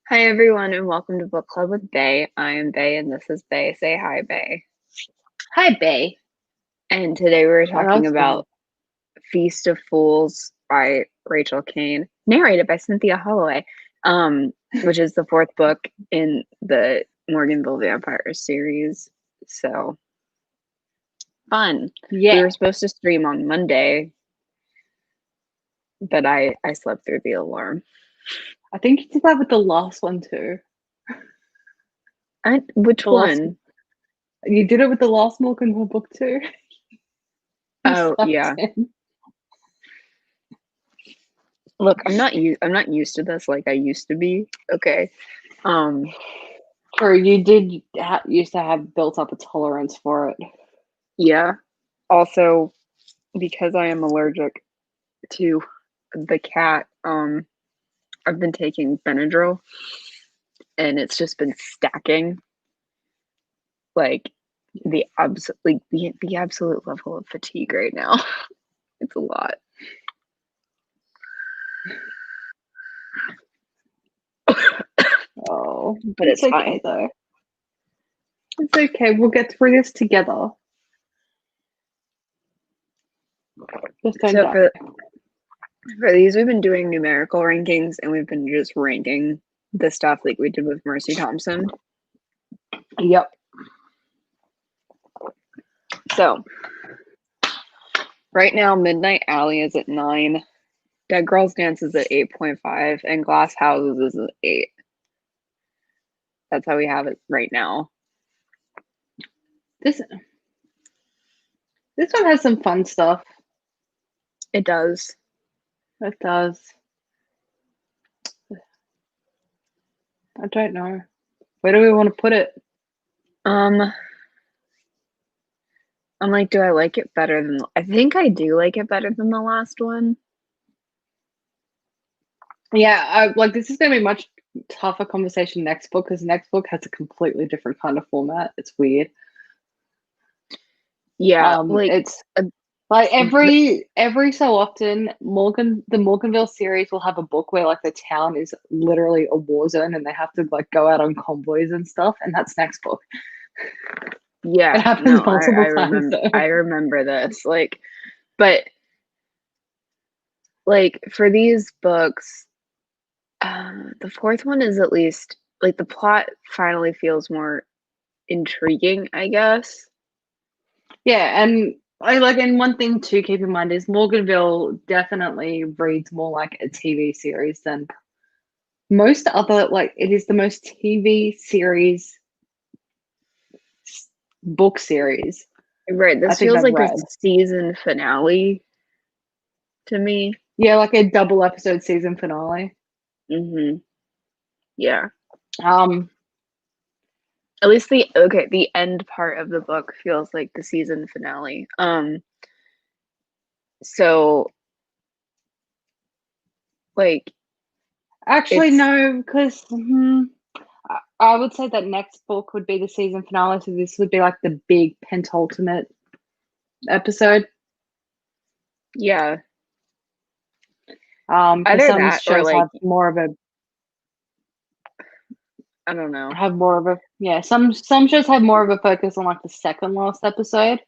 Hi everyone and welcome to Book Club with Bay. I am Bay and this is Bay. Say hi, Bay. Hi, Bay. And today we're What talking else do we? about Feast of Fools by Rachel Kane, narrated by Cynthia Holloway, which is the fourth book in the Morganville Vampires series. So fun. We Yeah, were supposed to stream on Monday, but I slept through the alarm. I think you did that with the last one too. Which The last one? you did it with the last Morgan book too. You Oh slept yeah. in. Look, I'm not used to this like I used to be. Okay. Um, Or you did used to have built up a tolerance for it. yeah. Also, because I am allergic to the cat, I've been taking Benadryl and it's just been stacking like the absolute level of fatigue right now. It's a lot. Oh, But it's it's fine. okay though. It's okay. We'll get through this together. Just don't So die. for these we've been doing numerical rankings and we've been just ranking the stuff like we did with Mercy Thompson. Yep. So right now Midnight Alley is at 9. Dead Girls Dance is at 8.5 and Glass Houses is at 8. That's how we have it right now. This one has some fun stuff. It does. It does. I don't know. Where do we want to put it? Um, I'm like, do I like it better than? I think I do like it better than the last one. Yeah, like this is going to be much tougher conversation next book because next book has a completely different kind of format. It's weird. Yeah, like It's uh, like the, every so often the Morganville series will have a book where like the town is literally a war zone and they have to like go out on convoys and stuff, and that's next book. It yeah, happens no, multiple times I though. remember this. Like, but like for these books, the fourth one is at least like the plot finally feels more intriguing, I guess. Yeah, and I like, and one thing to keep in mind is Morganville definitely reads more like a TV series than most other, like it is the most TV series book series Right, I this think feels I've like a read. season finale to me. Yeah, like a double episode season finale. Mm-hmm. Yeah. Um, At least the end part of the book feels like the season finale. So like Actually, it's no, because I would say that next book would be the season finale, so this would be like the big penultimate episode. yeah, Because either some that or shows like I don't know. have more of a yeah, some shows have more of a focus on like the second last episode,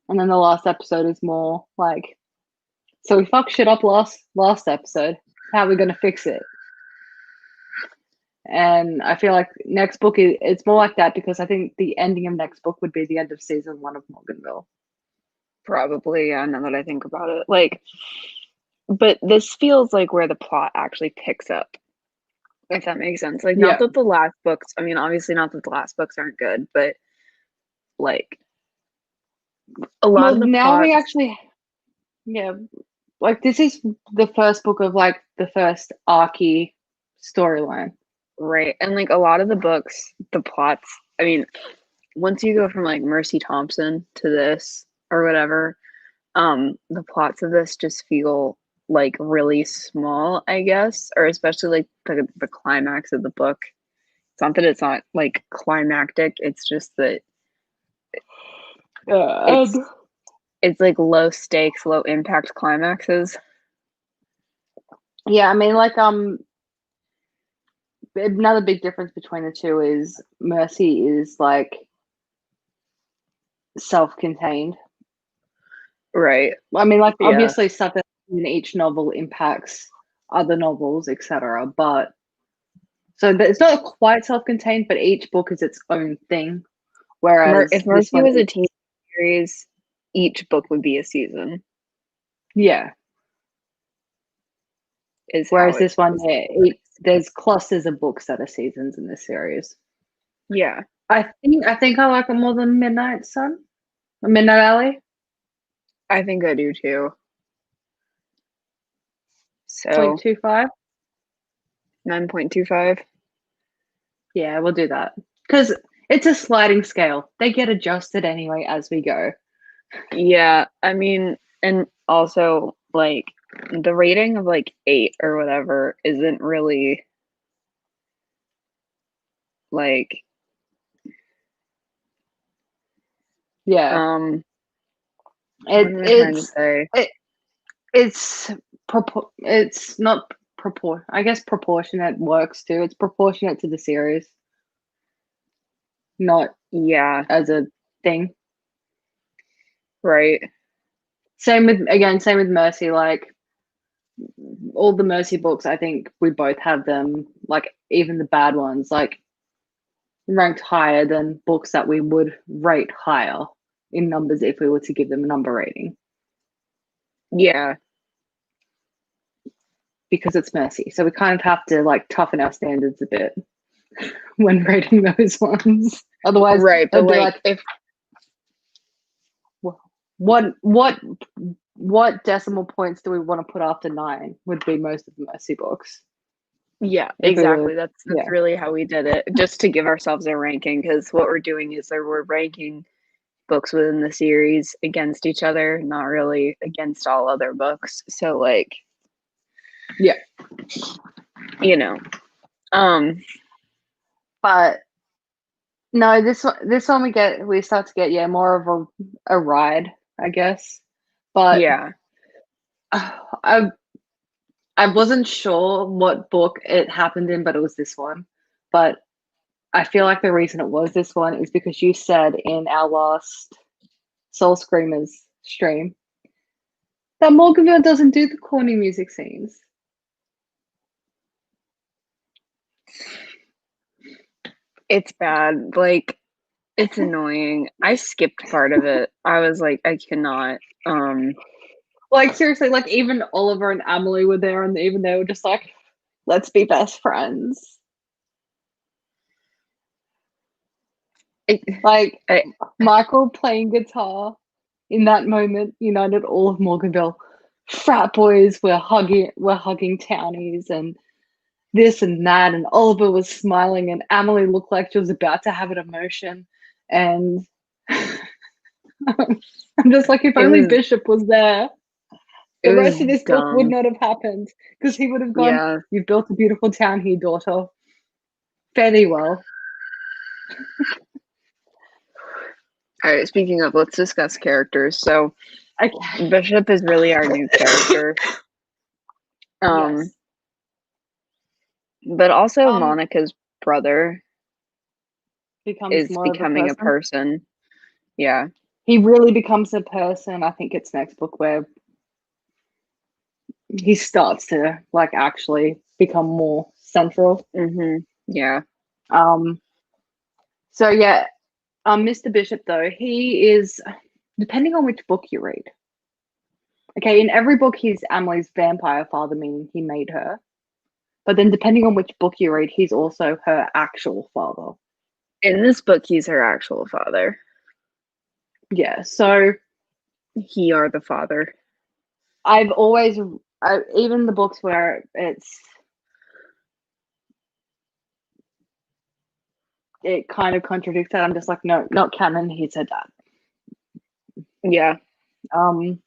and then the last episode is more like, so we fucked shit up last episode. How are we gonna fix it? And I feel like next book is it's more like that because I think the ending of next book would be the end of season one of Morganville. Probably, yeah, now that I think about it. Like but this feels like where the plot actually picks up, if that makes sense. Like not Yeah. that the last books, I mean obviously not that the last books aren't good, but like a lot Well, of the now we plots, actually yeah, like this is the first book of like the first arcy storyline. right? And like a lot of the books, the plots, I mean, once you go from like Mercy Thompson to this or whatever, the plots of this just feel like really small, I guess, or especially like the climax of the book. It's not that it's not like climactic, it's just that And it's it's like low stakes, low impact climaxes. yeah, I mean like another big difference between the two is Mercy is like self-contained. Right. I mean, like Yeah. obviously stuff in each novel impacts other novels, etc. But so it's not quite self-contained, but each book is its own thing. Whereas If this Mercy one was a is, TV series, each book would be a season, yeah. is how Whereas it this one, is. yeah, there's clusters of books that are seasons in this series. Yeah. I think I like it more than Midnight Sun, or Midnight Alley. I think I do too. So 0.25. 9.25. Yeah, we'll do that because it's a sliding scale. They get adjusted anyway as we go. Yeah. I mean, and also like the rating of like 8 or whatever isn't really like Yeah, what it am I trying to it's say? it, it's not I guess proportionate works too. It's proportionate to the series, not Yeah, as a thing. right. Same with Mercy. Like all the Mercy books, I think we both have them. Like even the bad ones, like ranked higher than books that we would rate higher in numbers if we were to give them a number rating Yeah. because it's Mercy. So we kind of have to like toughen our standards a bit when rating those ones. Otherwise, Right, but it'd be like like, if what decimal points do we want to put after 9 would be most of the Mercy books. yeah, If we were, exactly. That's yeah, really how we did it, just to give ourselves a ranking because what we're doing is that we're ranking books within the series against each other, not really against all other books. So like, yeah. you know, um But no, this one we start to get more of a ride, I guess. But yeah. I I wasn't sure what book it happened in, but it was this one. But I feel like the reason it was this one is because you said in our last Soul Screamers stream that Morganville doesn't do the corny music scenes. It's bad. Like it's annoying. I skipped part of it. I was like, I cannot. Like seriously, like even Oliver and Emily were there, and even they were just like, "Let's be best friends." It, Like I, Michael playing guitar in that moment united all of Morganville. Frat boys were hugging townies and this and that, and Oliver was smiling, and Emily looked like she was about to have an emotion. And I'm just like, if it only was Bishop was there, it the was rest of this book would dumb. not have happened because he would have gone, Yeah. "You've built a beautiful town here, daughter. Fare thee well." All right, speaking of, let's discuss characters. So Okay. Bishop is really our new character. Um, Yes. but also Um, Monica's brother becomes is more of a becoming a person. person. Yeah. He really becomes a person. I think it's next book where he starts to like actually become more central. Yeah. Um, so yeah, Mr. Bishop though, he is depending on which book you read. Okay, in every book he's Emily's vampire father, meaning he made her. But then depending on which book you read, he's also her actual father. In this book, he's her actual father. Yeah, so He are the father. I've always even the books where it kind of contradicts that. I'm just like, no, not canon. He said that. Yeah. Um,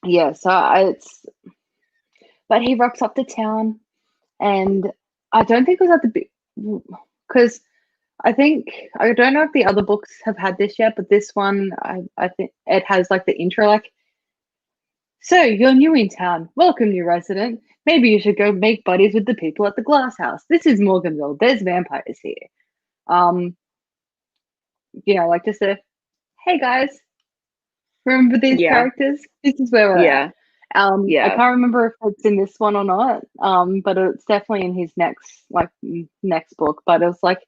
yeah. So but he rocks up to town, and I don't think it was at the because I don't know if the other books have had this yet, but this one I think it has like the intro like, "So you're new in town. Welcome, new resident. Maybe you should go make buddies with the people at the glass house. This is Morganville. There's vampires here. Um, like just a, hey guys, remember these Yeah. characters? This is where we're at. Yeah. I Yeah. can't remember if it's in this one or not. But it's definitely in his next book. But it was like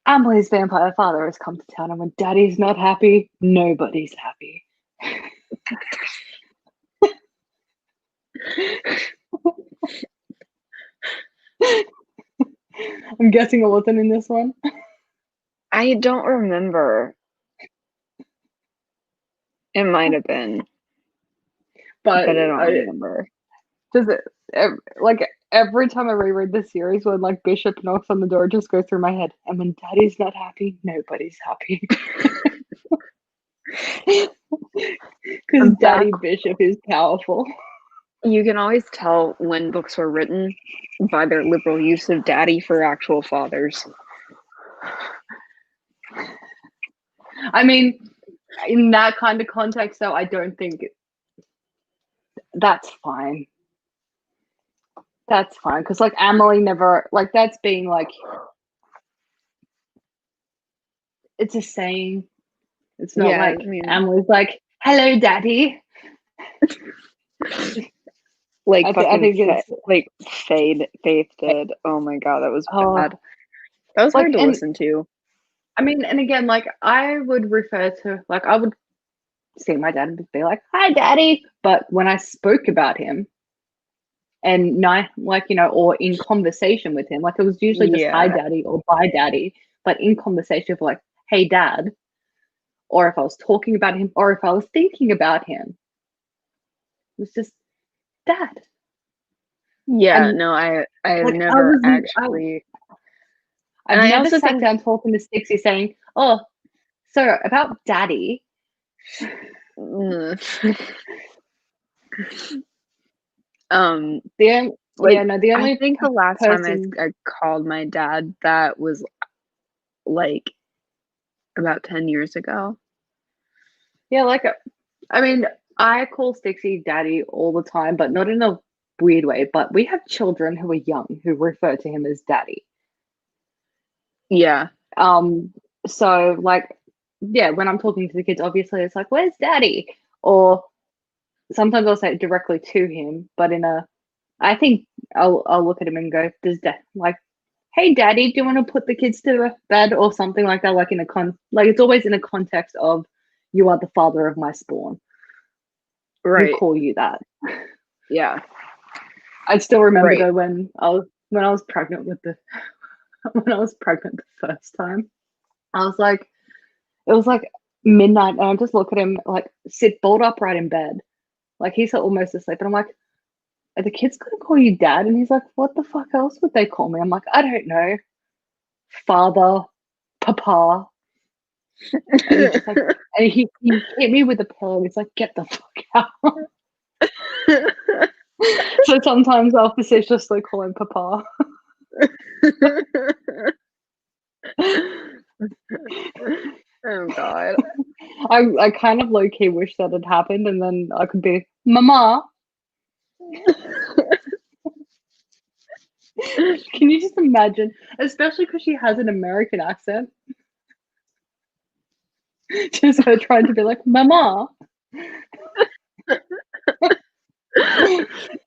Emily's vampire father has come to town, and when Daddy's not happy, nobody's happy. I'm guessing it wasn't in this one. I don't remember. It might have been, But but I don't remember. does it like every time I reread this series, when like Bishop knocks on the door, it just goes through my head. And when Daddy's not happy, nobody's happy. Because Daddy Bishop is powerful. You can always tell when books were written by their liberal use of daddy for actual fathers. I mean, in that kind of context, though, I don't think that's fine. That's fine, because like Emily never like that's being like it's a saying. It's not like Emily's like, "Hello, Daddy." Like I think it's like Faith did. Oh my god, that was bad. That was hard to listen to. I mean, and again, like I would refer to like I would see my dad and be like, "Hi, Daddy," but when I spoke about him, and or in conversation with him, like it was usually just "Hi, Daddy" or "Bye, Daddy," but in conversation of like, "Hey, Dad," or if I was talking about him, or if I was thinking about him, it was just Dad. Yeah, no, I've like, never actually. I've never sat down talking to Stixie saying, "Oh, so about Daddy." The only I think the last time I called my dad that was like about 10 years ago. Yeah, like I mean, I call Stixie Daddy all the time, but not in a weird way. But we have children who are young who refer to him as Daddy. Yeah. So like, yeah, when I'm talking to the kids, obviously it's like, "Where's Daddy?" Or sometimes I'll say it directly to him, but I think I'll look at him and go, "Does Dad like, hey, Daddy, do you want to put the kids to bed?" or something like that, like it's always in a context of, "You are the father of my spawn." Right. We call you that. Yeah. I still remember though when I was pregnant the first time. I was like, it was like midnight, and I just look at him like sit bolt upright in bed, like he's almost asleep, and I'm like, "Are the kids gonna call you Dad?" And he's like, "What the fuck else would they call me?" I'm like, "I don't know, Father, Papa." And he's just like, and he hit me with a pillow. He's like, "Get the fuck out." So sometimes I'll facetiously call him Papa. Oh god. I kind of low key wish that had happened, and then I could be Mama. Can you just imagine? Especially because she has an American accent. Just her trying to be like Mama.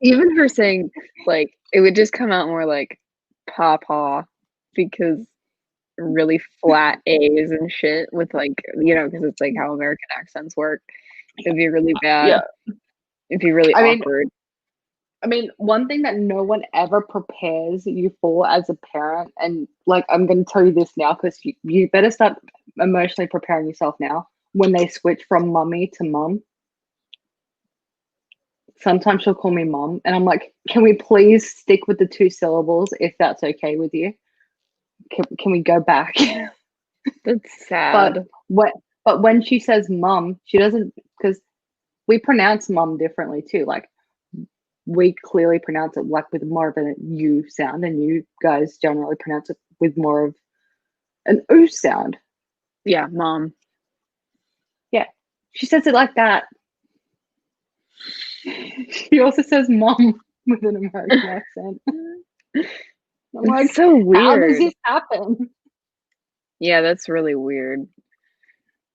Even her saying like it would just come out more like Papa because really flat A's and shit with like because it's like how American accents work. It'd be really bad. Yeah. It'd be really awkward. I mean, one thing that no one ever prepares you for as a parent, and like I'm going to tell you this now because you better start emotionally preparing yourself now. When they switch from mummy to mum, sometimes she'll call me mum, and I'm like, "Can we please stick with the 2 syllables if that's okay with you? Can we go back?" That's sad. But when she says mum, she doesn't, because we pronounce mum differently too. Like we clearly pronounce it like with more of a U sound, and you guys generally pronounce it with more of an O sound. Yeah, mom. Yeah, she says it like that. She also says mom. with an American accent. I'm like, It's so how does weird. this happen? Yeah, that's really weird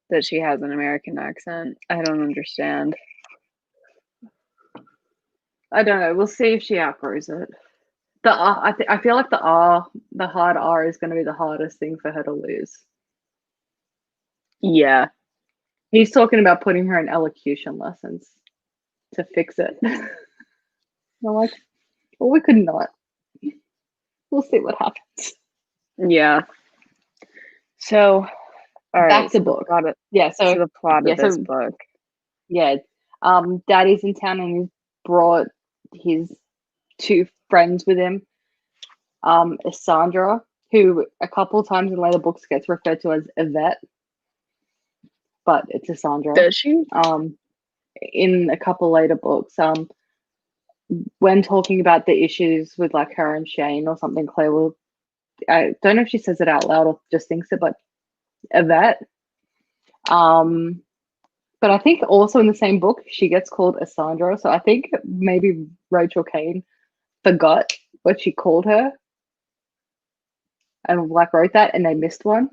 that she has an American accent. I don't understand. I don't know. We'll see if she outgrows it. The R, I feel like the hard R is going to be the hardest thing for her to lose. Yeah. He's talking about putting her in elocution lessons to fix it. I'm like, well, we could not. We'll see what happens. Yeah. So, all right. Back to So the book. plot of Yeah. so the plot of this So book. yeah. Daddy's in town and he's brought his two friends with him. Sandra, who a couple of times in later books gets referred to as Yvette, but it's Sandra. Does she? In a couple later books, when talking about the issues with like her and Shane or something, Claire will, I don't know if she says it out loud or just thinks it, but Yvette. But I think also in the same book she gets called Sandra, so I think maybe Rachel Kane forgot what she called her and like wrote that and they missed one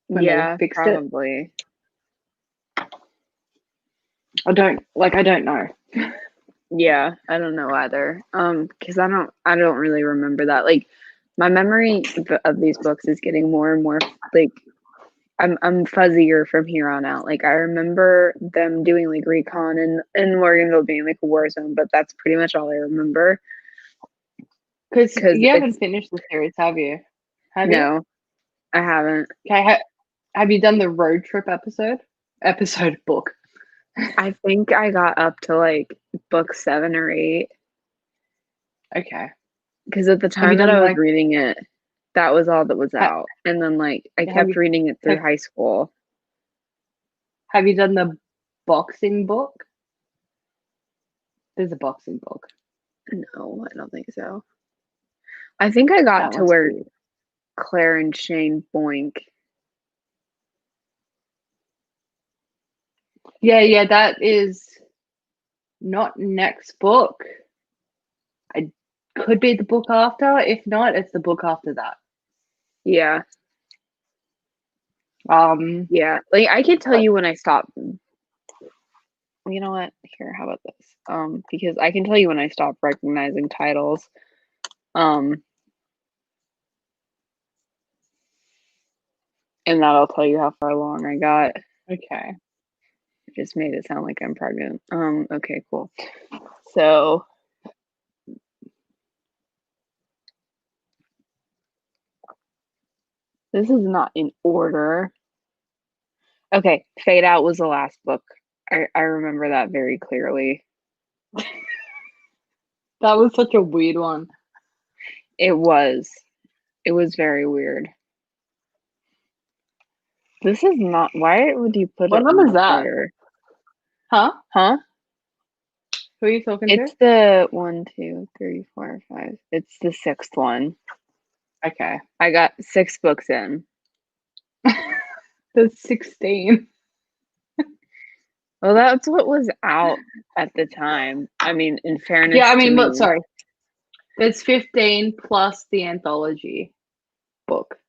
when they Yeah, fixed it. probably. I don't know. Yeah, I don't know either. Because I don't really remember that. Like, my memory of these books is getting more and more like I'm fuzzier from here on out. Like, I remember them doing like recon and Morganville being like a war zone, but that's pretty much all I remember. Because Because you haven't it's finished the series, have you? Have you? no, I haven't. Okay. Have you done the road trip episode book? I think I got up to like book 7 or 8. Okay. Because at the Have you time that done I was like reading it, that was all that was ha- out. And then like I have kept you reading it through have, high school. have you done the boxing book? There's a boxing book. No, I don't think so. I think I got That to one's where weird. Claire and Shane boink. Yeah, that is not next book. I could be the book after. If not, it's the book after that. Yeah. Um, Yeah. Like I could tell but you when I stopped. You know what? Here, how about this? Because I can tell you when I stopped recognizing titles. Um, and that'll tell you how far along I got. okay. It just made it sound like I'm pregnant. Okay, cool. So this is not in order. Okay, Fade Out was the last book. I remember that very clearly. That was such a weird one. It was. It was very weird. This is not. Why would you put What it number is not that? there? Huh? Huh? Who are you talking to? It's the 1, 2, 3, 4, 5. It's the 6th one. Okay. I got 6 books in. There's 16. Well, that's what was out at the time. I mean, in Yeah, fairness I to mean, look, me, sorry. There's 15 plus the anthology book.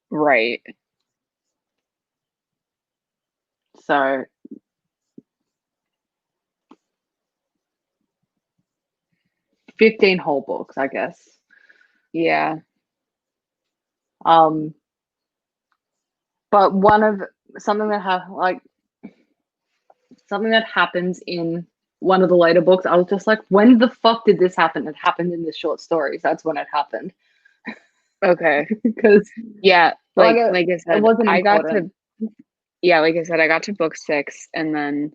right? So 15 whole books, I guess. Yeah. Um, but one of something that something that happens in one of the later books, I was just like, when the fuck did this happen? It happened in the short stories. That's when it happened. Okay. Because Yeah, like like I it said, wasn't I got important. to like I said, I got to book 6 That and was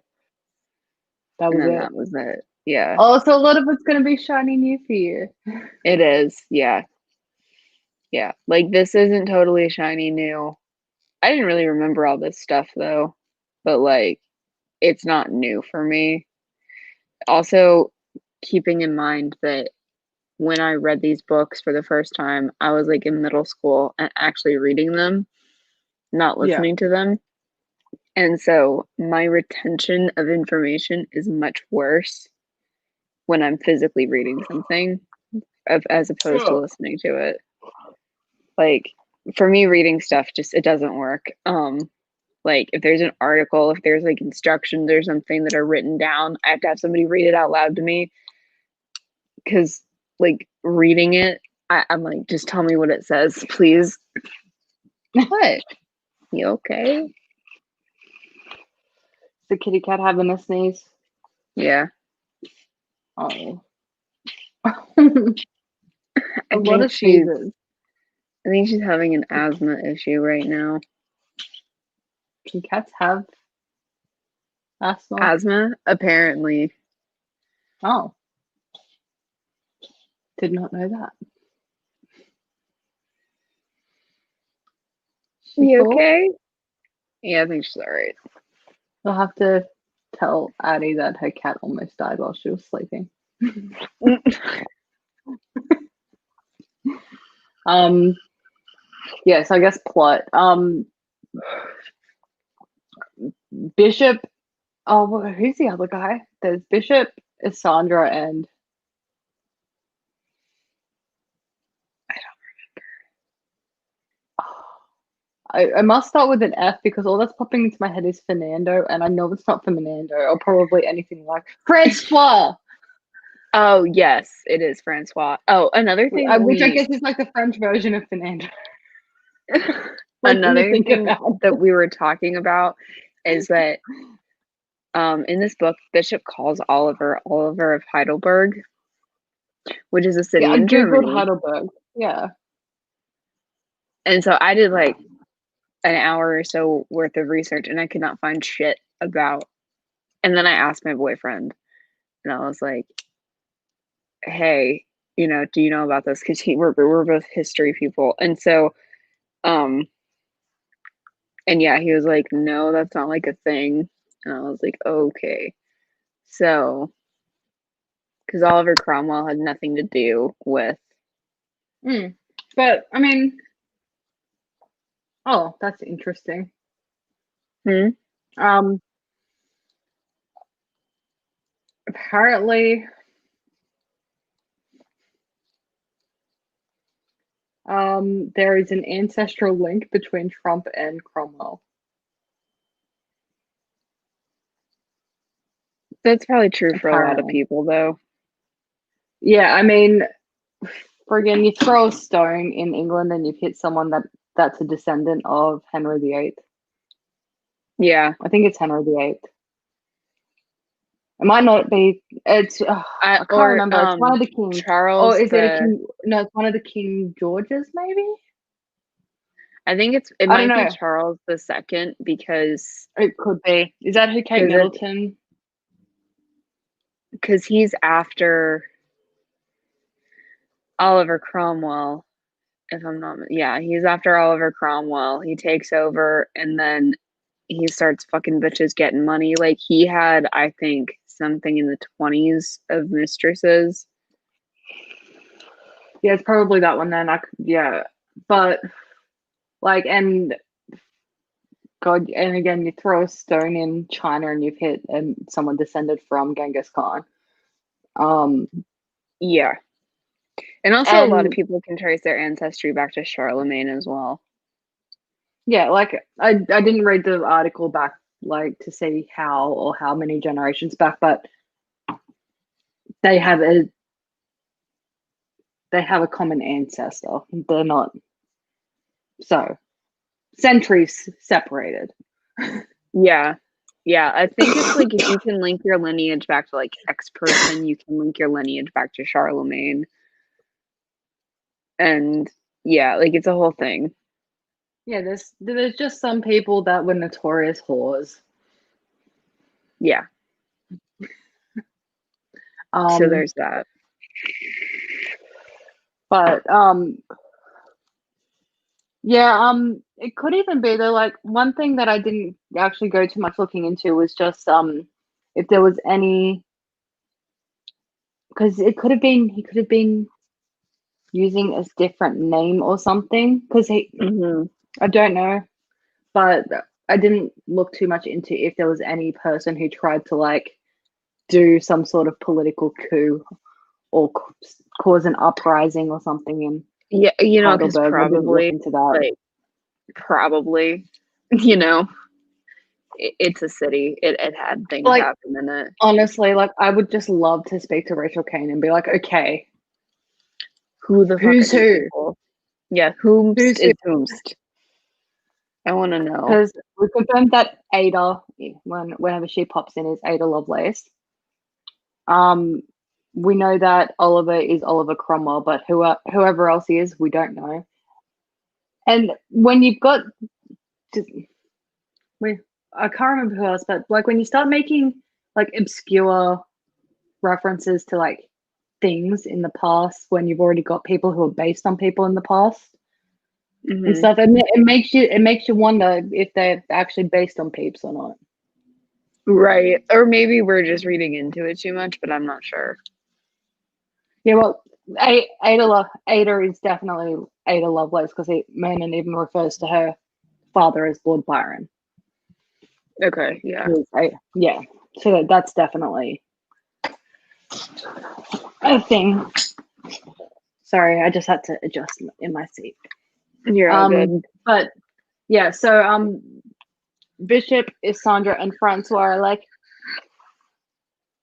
then it. that was it. Yeah. Oh, so a lot of it's gonna be shiny new for you. It is. Yeah. Yeah. Like this isn't totally shiny new. I didn't really remember all this stuff though, but like it's not new for me. Also, keeping in mind that when I read these books for the first time, I was like in middle school and actually reading them, not Yeah. listening to them. And so my retention of information is much worse when I'm physically reading something as opposed to listening to it. Like for me, reading stuff just it doesn't work. Like if there's an article, if there's like instructions or something that are written down, I have to have somebody read it out loud to me because like reading it, I'm like, just tell me what it says, please. What? You okay? The kitty cat having a sneeze. Yeah. Oh. I A lot think of she's sneezes. I think she's having an asthma issue right now. Can cats have asthma? Asthma? Apparently. Oh. Did not know that. You okay? Yeah, I think she's alright. I'll have to tell Addie that her cat almost died while she was sleeping. Yes, I guess plot. Bishop. Oh, who's the other guy? There's Bishop, Sandra, and I don't I must start with an F because all that's popping into my head is Fernando, and I know it's not Fernando or probably anything like Francois. Oh yes, it is Francois. Oh, another thing Which I guess is like the French version of Fernando. Like another thing that we were talking about is that in this book, Bishop calls Oliver of Heidelberg, which is a city I in googled Germany. Heidelberg. Yeah. And so I did like an hour or so worth of research and I could not find shit about. And then I asked my boyfriend and I was like, hey, do you know about this? Because we're both history people. And so, and yeah, he was like, no, that's not like a thing. And I was like, okay. So, because Oliver Cromwell had nothing to do with. But, I mean, oh, that's interesting. Apparently, there is an ancestral link between Trump and Cromwell. That's probably true for a lot of people, though. Yeah, I mean, friggin' you throw a stone in England and you've hit someone that's a descendant of Henry VIII. Yeah. I think it's Henry VIII. It might not be. It's I can't remember. It's one of the kings. Charles. Or is it a king? No, it's one of the King Georges, maybe. I think it might be Charles II because it could be. Is that who Kate Middleton? Because he's after Oliver Cromwell, if I'm not. Yeah, he's after Oliver Cromwell. He takes over and then he starts fucking bitches getting money. Like he had, I think, something in the 20s of mistresses. Yeah, it's probably that one then. Yeah, but like, and God, and again, you throw a stone in China and you've hit someone descended from Genghis Khan. Yeah, and also a lot of people can trace their ancestry back to Charlemagne as well. Yeah, like I didn't read the article back like to see how or how many generations back, but they have a common ancestor. They're not so centuries separated. Yeah. I think it's like if you can link your lineage back to like X person, you can link your lineage back to Charlemagne. And yeah, like it's a whole thing. Yeah, there's just some people that were notorious whores. Yeah. So there's that. But yeah, it could even be though, like one thing that I didn't actually go too much looking into was just if there was any, because he could have been using a different name or something, because I don't know, but I didn't look too much into if there was any person who tried to like do some sort of political coup or cause an uprising or something in Yeah, because Heidelberg. I didn't look probably, into that. like, probably, you know, it's a city. It had things Like, happen in it. honestly, like, I would just love to speak to Rachel Kane and be like, okay, Who the fuck are who's these who? people? Yeah, whomst Who's who? is whomst? I want to know. Because we confirmed that Ada, whenever she pops in, is Ada Lovelace. We know that Oliver is Oliver Cromwell, but whoever else he is, we don't know. And when you've got, I can't remember who else, but like when you start making like obscure references to like things in the past, when you've already got people who are based on people in the past and Hmm. stuff, it makes you wonder if they're actually based on peeps or not. Right. Or maybe we're just reading into it too much, but I'm not sure. Yeah, well, Ada is definitely Ada Lovelace because Manon even refers to her father as Lord Byron. Okay, yeah. Yeah, so that's definitely a thing. Sorry, I just had to adjust in my seat. You're all good. But yeah, so Bishop, Sandra, and Francois are like,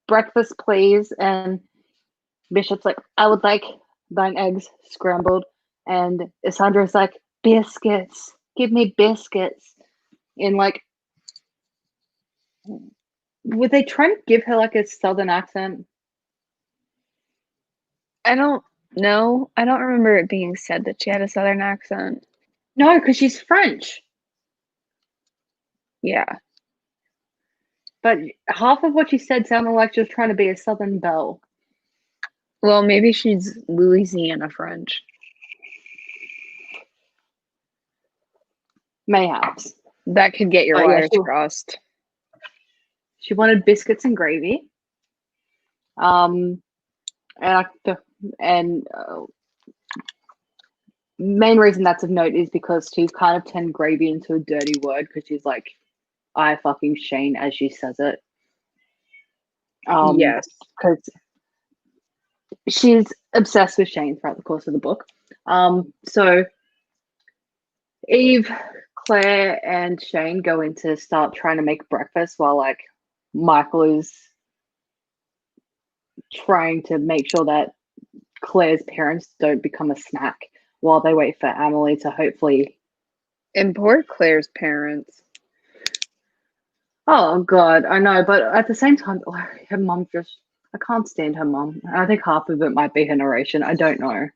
breakfast, please. And Bishop's like, I would like 9 eggs scrambled. And Sandra's like, biscuits. Give me biscuits. And like, were they trying to give her like a southern accent? I don't know. I don't remember it being said that she had a southern accent. No, because she's French. Yeah. But half of what she said sounded like she was trying to be a southern belle. Well, maybe she's Louisiana French. Mayhaps. That could get your wires crossed. She wanted biscuits and gravy. And main reason that's of note is because she's kind of turned gravy into a dirty word because she's like, I fucking Shane as she says it. Yes. Because she's obsessed with Shane throughout the course of the book. So Eve, Claire, and Shane go in to start trying to make breakfast while like Michael is trying to make sure that Claire's parents don't become a snack while they wait for Emily to hopefully. And poor Claire's parents. Oh God, I know, but at the same time, her mum I can't stand her mum. I think half of it might be her narration. I don't know.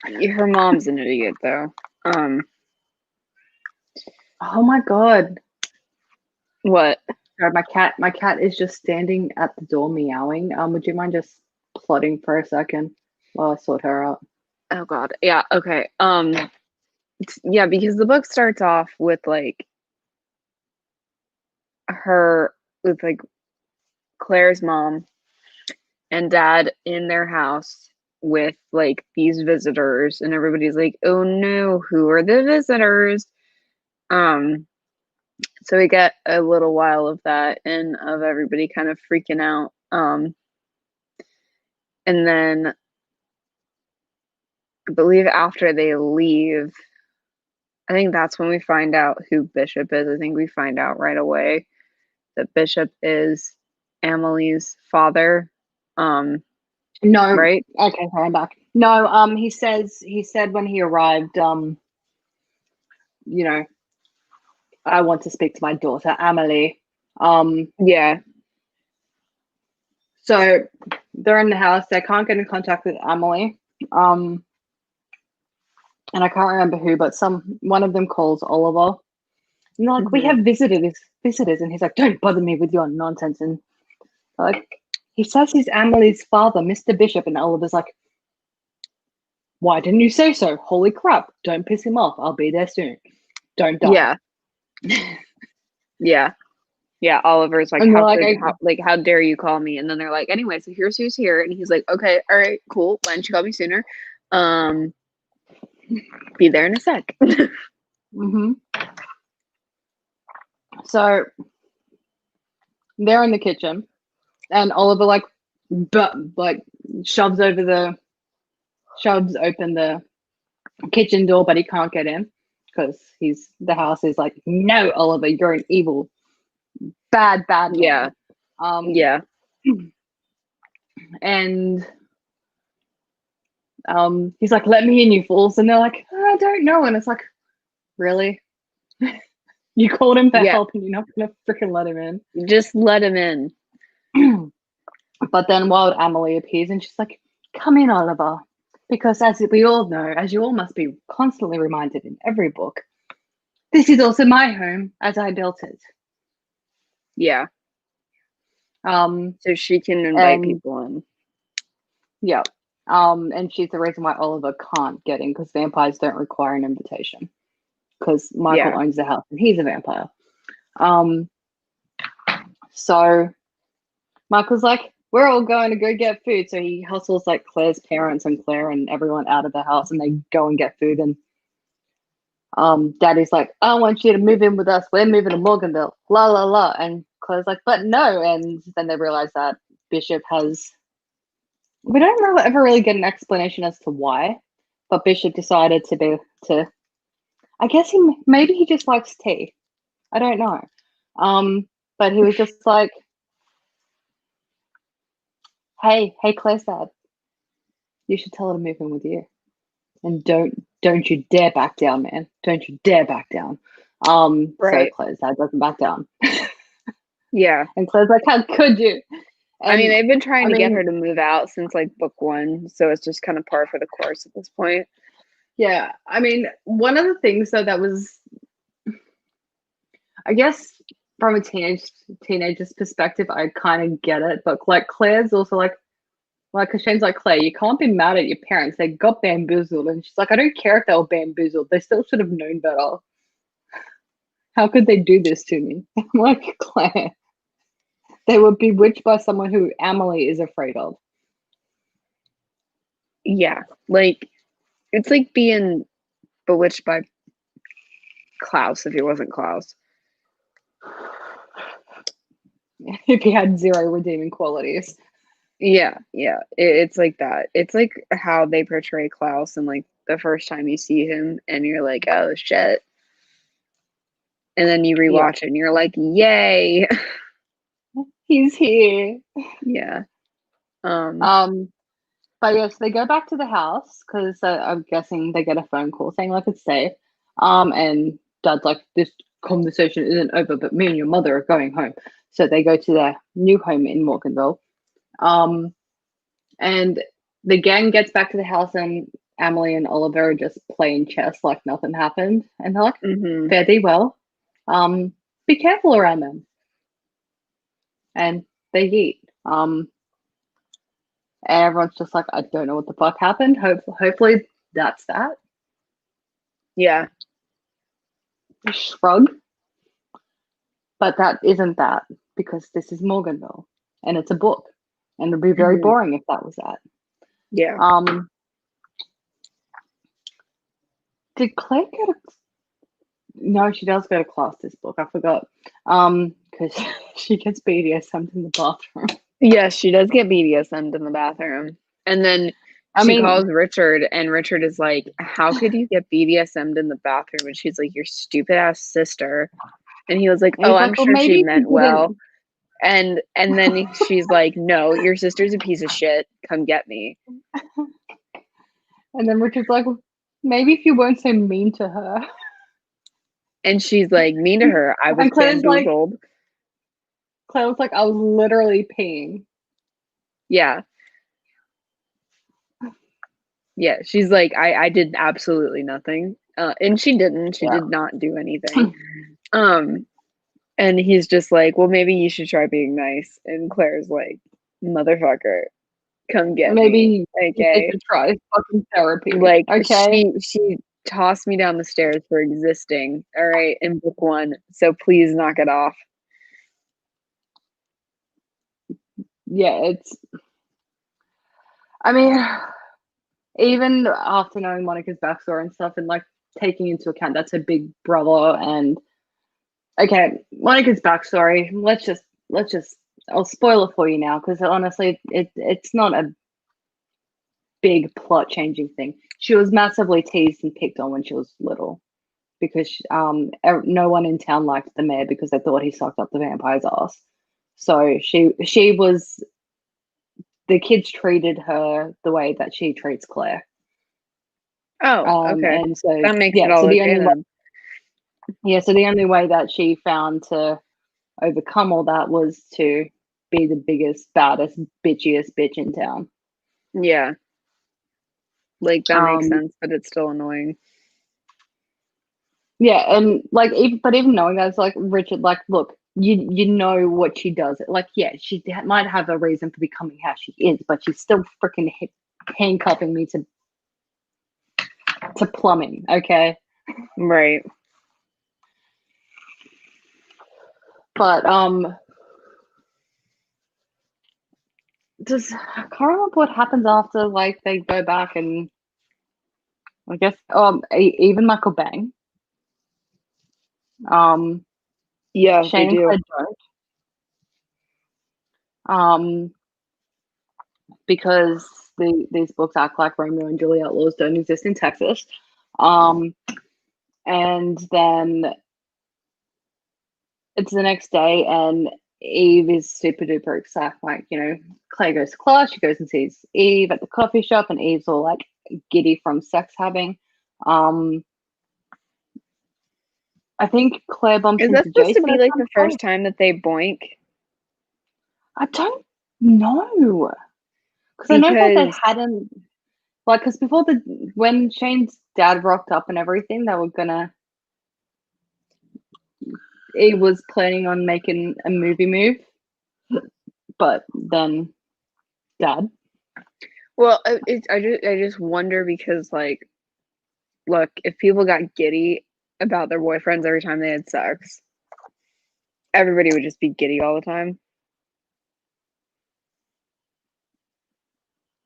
Her mom's an idiot, though. Oh my God. What? God, my cat is just standing at the door meowing. Would you mind just plotting for a second while I sort her out? Oh God. Yeah. Okay. Yeah, because the book starts off with like Claire's mom and dad in their house with like these visitors, and everybody's like, oh no, who are the visitors? So we get a little while of that and of everybody kind of freaking out. And then I believe after they leave, I think that's when we find out who Bishop is. I think we find out right away that Bishop is Emily's father. No. Right? Okay, sorry, I'm back. No, he said when he arrived, you know, I want to speak to my daughter, Emily. Yeah. So they're in the house, they can't get in contact with Emily. And I can't remember who, but one of them calls Oliver. And they're like, we have visitors, and he's like, don't bother me with your nonsense. And like, he says he's Emily's father, Mr. Bishop, and Oliver's like, why didn't you say so? Holy crap! Don't piss him off. I'll be there soon. Don't die. Yeah. Yeah. Oliver's like, And how dare you call me? And then they're like, anyway, so here's who's here, and he's like, okay, all right, cool. Why don't you call me sooner? Be there in a sec. So they're in the kitchen. and Oliver like shoves open the kitchen door, but he can't get in because the house is like, no, Oliver, you're an evil, bad Yeah. man. Yeah. And he's like, let me in, you fools. And they're like, I don't know. And it's like, really? You called him for Yeah. help and you're not gonna freaking let him in. Just let him in. But then Wild Emily appears and she's like, come in, Oliver. Because as we all know, as you all must be constantly reminded in every book, this is also my home as I built it. Yeah. So she can invite And people in. yeah. And she's the reason why Oliver can't get in because vampires don't require an invitation. Because Michael owns the house and he's a vampire. So Michael's like, we're all going to go get food. So he hustles like Claire's parents and Claire and everyone out of the house and they go and get food. And Daddy's like, I want you to move in with us. We're moving to Morganville. La la la. And Claire's like, but no. And then they realize that Bishop has. We don't ever really get an explanation as to why, but Bishop decided to. I guess maybe he just likes tea. I don't know. But he was just like, hey, Claire's dad, you should tell her to move in with you. And don't you dare back down, man. Don't you dare back down. Right. So Claire's dad doesn't back down. Yeah. And Claire's like, how could you? And, I mean, they've been trying to get her to move out since like book 1, so it's just kind of par for the course at this point. Yeah. I mean, one of the things though that was, I guess from a teenager's perspective, I kind of get it. But like Claire's also like Shane's like, Claire, you can't be mad at your parents. They got bamboozled. And she's like, I don't care if they were bamboozled. They still should have known better. How could they do this to me? I'm like, Claire, they were bewitched by someone who Emily is afraid of. Yeah. Like, it's like being bewitched by Klaus if he wasn't Klaus. If he had 0 redeeming qualities. Yeah. It's like that. It's like how they portray Klaus and like the first time you see him and you're like, oh shit. And then you rewatch it and you're like, yay. He's here. Yeah. But yes, they go back to the house because I'm guessing they get a phone call saying like it's safe. And Dad's like, this conversation isn't over, but me and your mother are going home. So they go to their new home in Morganville. And the gang gets back to the house and Emily and Oliver are just playing chess like nothing happened. And they're like, fare thee well. Be careful around them. And they eat. And everyone's just like, I don't know what the fuck happened. Hopefully that's that. Yeah. Shrug. But that isn't that because this is Morganville and it's a book. And it'd be very boring if that was that. Yeah. Did Claire go to... No, she does go to class this book. I forgot. Because she gets BDSM'd in the bathroom. Yes, she does get BDSM'd in the bathroom. And then she calls Richard, and Richard is like, how could you get BDSM'd in the bathroom? And she's like, your stupid ass sister. And he was like, oh, I'm sure she meant well. And then she's like, no, your sister's a piece of shit. Come get me. And then Richard's like, maybe if you weren't so mean to her. And she's like, mean to her. I was bamboozled. Claire was like, I was literally peeing. Yeah. Yeah, she's like, I did absolutely nothing. And she didn't. She did not do anything. And he's just like, well, maybe you should try being nice. And Claire's like, motherfucker, come get me. Okay. You should try fucking therapy. Like, okay. She tossed me down the stairs for existing. All right, in book 1. So please knock it off. Yeah, it's. I mean, even after knowing Monica's backstory and stuff, and like taking into account that's her big brother, and okay, Monica's backstory. Let's just I'll spoil it for you now because honestly, it's not a big plot changing thing. She was massively teased and picked on when she was little because no one in town liked the mayor because they thought he sucked up the vampire's ass. So she was the kids treated her the way that she treats Claire. Oh, okay. And so That makes it yeah, all so the okay only way, then. yeah, so the only way that she found to overcome all that was to be the biggest, baddest, bitchiest bitch in town. Yeah, like that makes Um, sense, but it's still annoying. yeah, and like even knowing that, it's like Richard, like, look, you know what she does. Like, yeah, she might have a reason for becoming how she is, but she's still freaking handcuffing me to plumbing. Okay, Right. but just I can't remember what happens after like they go back and I guess even Michael Bang, um, Yeah, they Shane and do. Claire don't, because these books act like Romeo and Juliet laws don't exist in Texas, um, and then it's the next day and Eve is super duper excited. Like, Claire goes to class, she goes and sees Eve at the coffee shop, and Eve's all like giddy from sex having. Um, I think Claire bumps Is that into supposed to Jason be at like some the point. first time that they boink? I don't know. Because I know that they Because hadn't, like, because before when Shane's dad rocked up and everything, they were gonna, he was planning on making a movie move, but then dad. well, I just wonder because like, look, if people got giddy about their boyfriends every time they had sex, everybody would just be giddy all the time.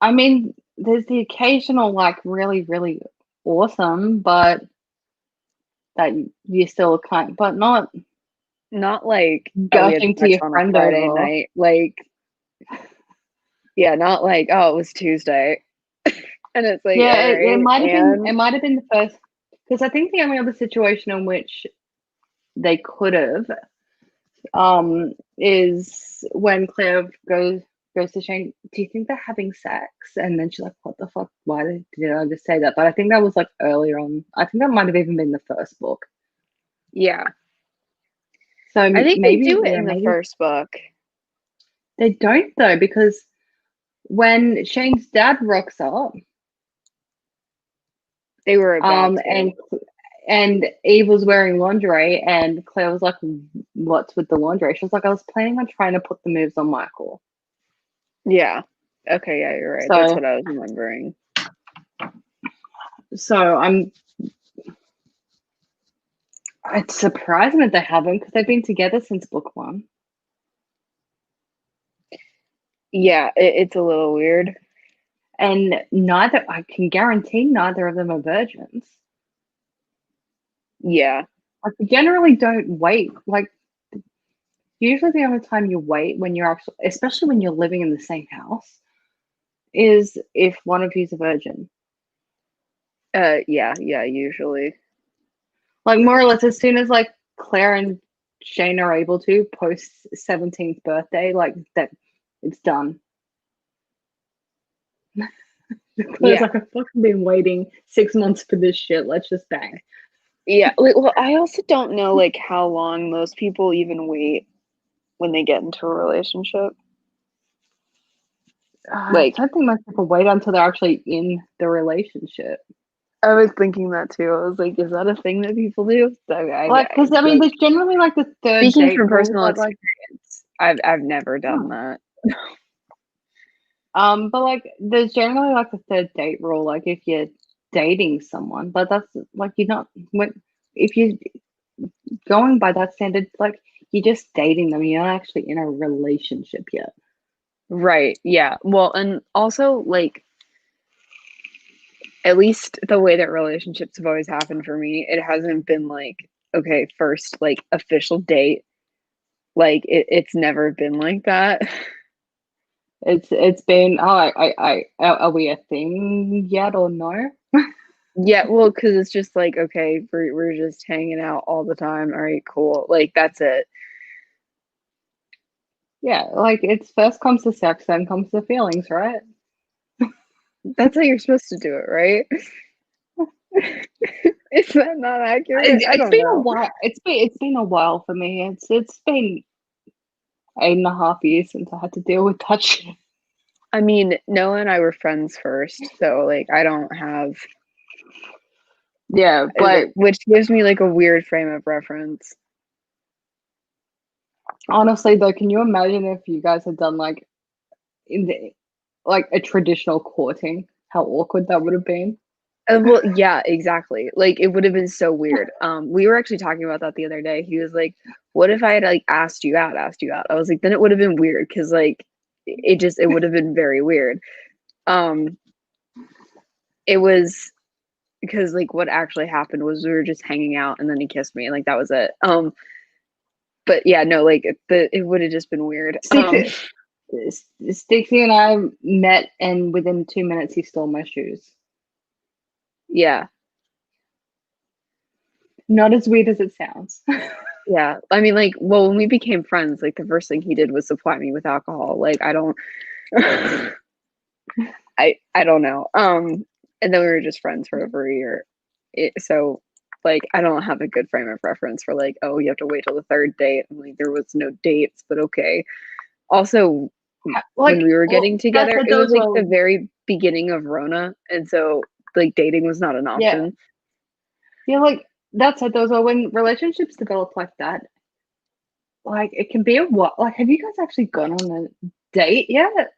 I mean, there's the occasional, like, really, really awesome, but that you still can't, but not Not like, oh, we had gushing to sex your on a friend Friday over. night. Like, yeah, not like, oh, it was Tuesday. And it's like, all Yeah, it right, might have been, and the first, because I think the only other situation in which they could have is when Claire goes to Shane, do you think they're having sex? And then she's like, what the fuck? Why did I just say that? But I think that was like earlier on. I think that might have even been the first book. yeah. So I think they maybe, do it yeah, in the maybe first book. they don't though, because when Shane's dad rocks up, They were about um, to. and and Eve was wearing lingerie, and Claire was like, "What's with the lingerie?" She was like, "I was planning on trying to put the moves on Michael." Yeah. Okay, yeah, you're right. That's So, what I was remembering. I'm. It's surprising that they haven't because they've been together since book one. Yeah, it's a little weird. And I can guarantee neither of them are virgins. Yeah. Like, you generally don't wait. Like, usually the only time you wait when you're actually, especially when you're living in the same house, is if one of you's a virgin. Yeah, usually. Like, more or less, as soon as like Claire and Shane are able to post 17th birthday, like that, it's done. Claire's Yeah. like, I've fucking been waiting 6 months for this shit. Let's just bang. Yeah. Well, I also don't know like how long most people even wait when they get into a relationship. I Like, don't think most people wait until they're actually in the relationship. I was thinking that too. I was like, is that a thing that people do? Like, because I mean, Like there's generally like the third speaking date from rule, personal but like, experience, I've never done hmm. that. But like, there's generally like the third date rule. Like, if you're dating someone, but that's like you're not if you're going by that standard, like you're just dating them. You're not actually in a relationship yet. Right. Yeah. Well, and also like at least the way that relationships have always happened for me, it hasn't been like, okay, first like official date, Like it's never been like that. It's been, oh, are we a thing yet or no? Yeah, well, because it's just like, okay, we're just hanging out all the time. All right, cool. Like that's it. Yeah, like it's first comes the sex, then comes the feelings, right? That's how you're supposed to do it, right? Is that not accurate? I It's don't been a know. while. It's been a while for me. It's been 8.5 years since I had to deal with that shit. I mean, Noah and I were friends first, so like I don't have, Yeah, but which gives me like a weird frame of reference. honestly though, can you imagine if you guys had done like in the like a traditional courting? How awkward that would have been. Well, yeah, exactly. Like it would have been so weird. We were actually talking about that the other day. He was like, "What if I had like asked you out, asked you out?" I was like, "Then it would have been weird because like it would have been very weird." Um, it was because like what actually happened was we were just hanging out and then he kissed me and like that was it. But yeah, no, like it would have just been weird. Stixie, Stixie and I met, and within 2 minutes, he stole my shoes. Yeah, Not as weird as it sounds. yeah. I mean, like, well, when we became friends, like the first thing he did was supply me with alcohol. Like, I don't, I don't know. And then we were just friends for over a year. So, like, I don't have a good frame of reference for like, oh, you have to wait till the third date. And like, there was no dates, but okay. Also, when Like, we were well, getting that's together, what it was those like were. the very beginning of Rona, and so like dating was not an Yeah, option. yeah, like that's what those are. When relationships develop like that, like it can be a what? Like, have you guys actually gone on a date yet?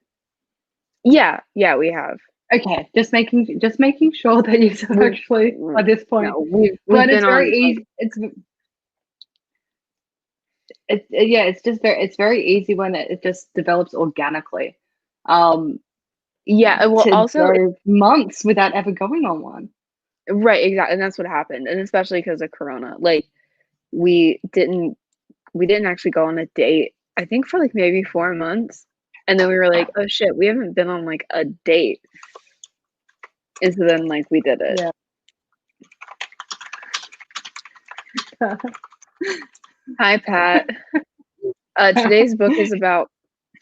Yeah, yeah, we have. Okay, just making sure that you're We've actually at this point. no, we've But it's been very on like easy. It's yeah, it's very easy when it just develops organically. Um, yeah, well to also go months without ever going on one. right, exactly, and that's what happened, and especially because of Corona. Like we didn't we didn't actually go on a date. I think for like maybe 4 months, and then we were like, oh shit, we haven't been on like a date, and so then like we did it. Yeah. Hi, Pat. Today's book is about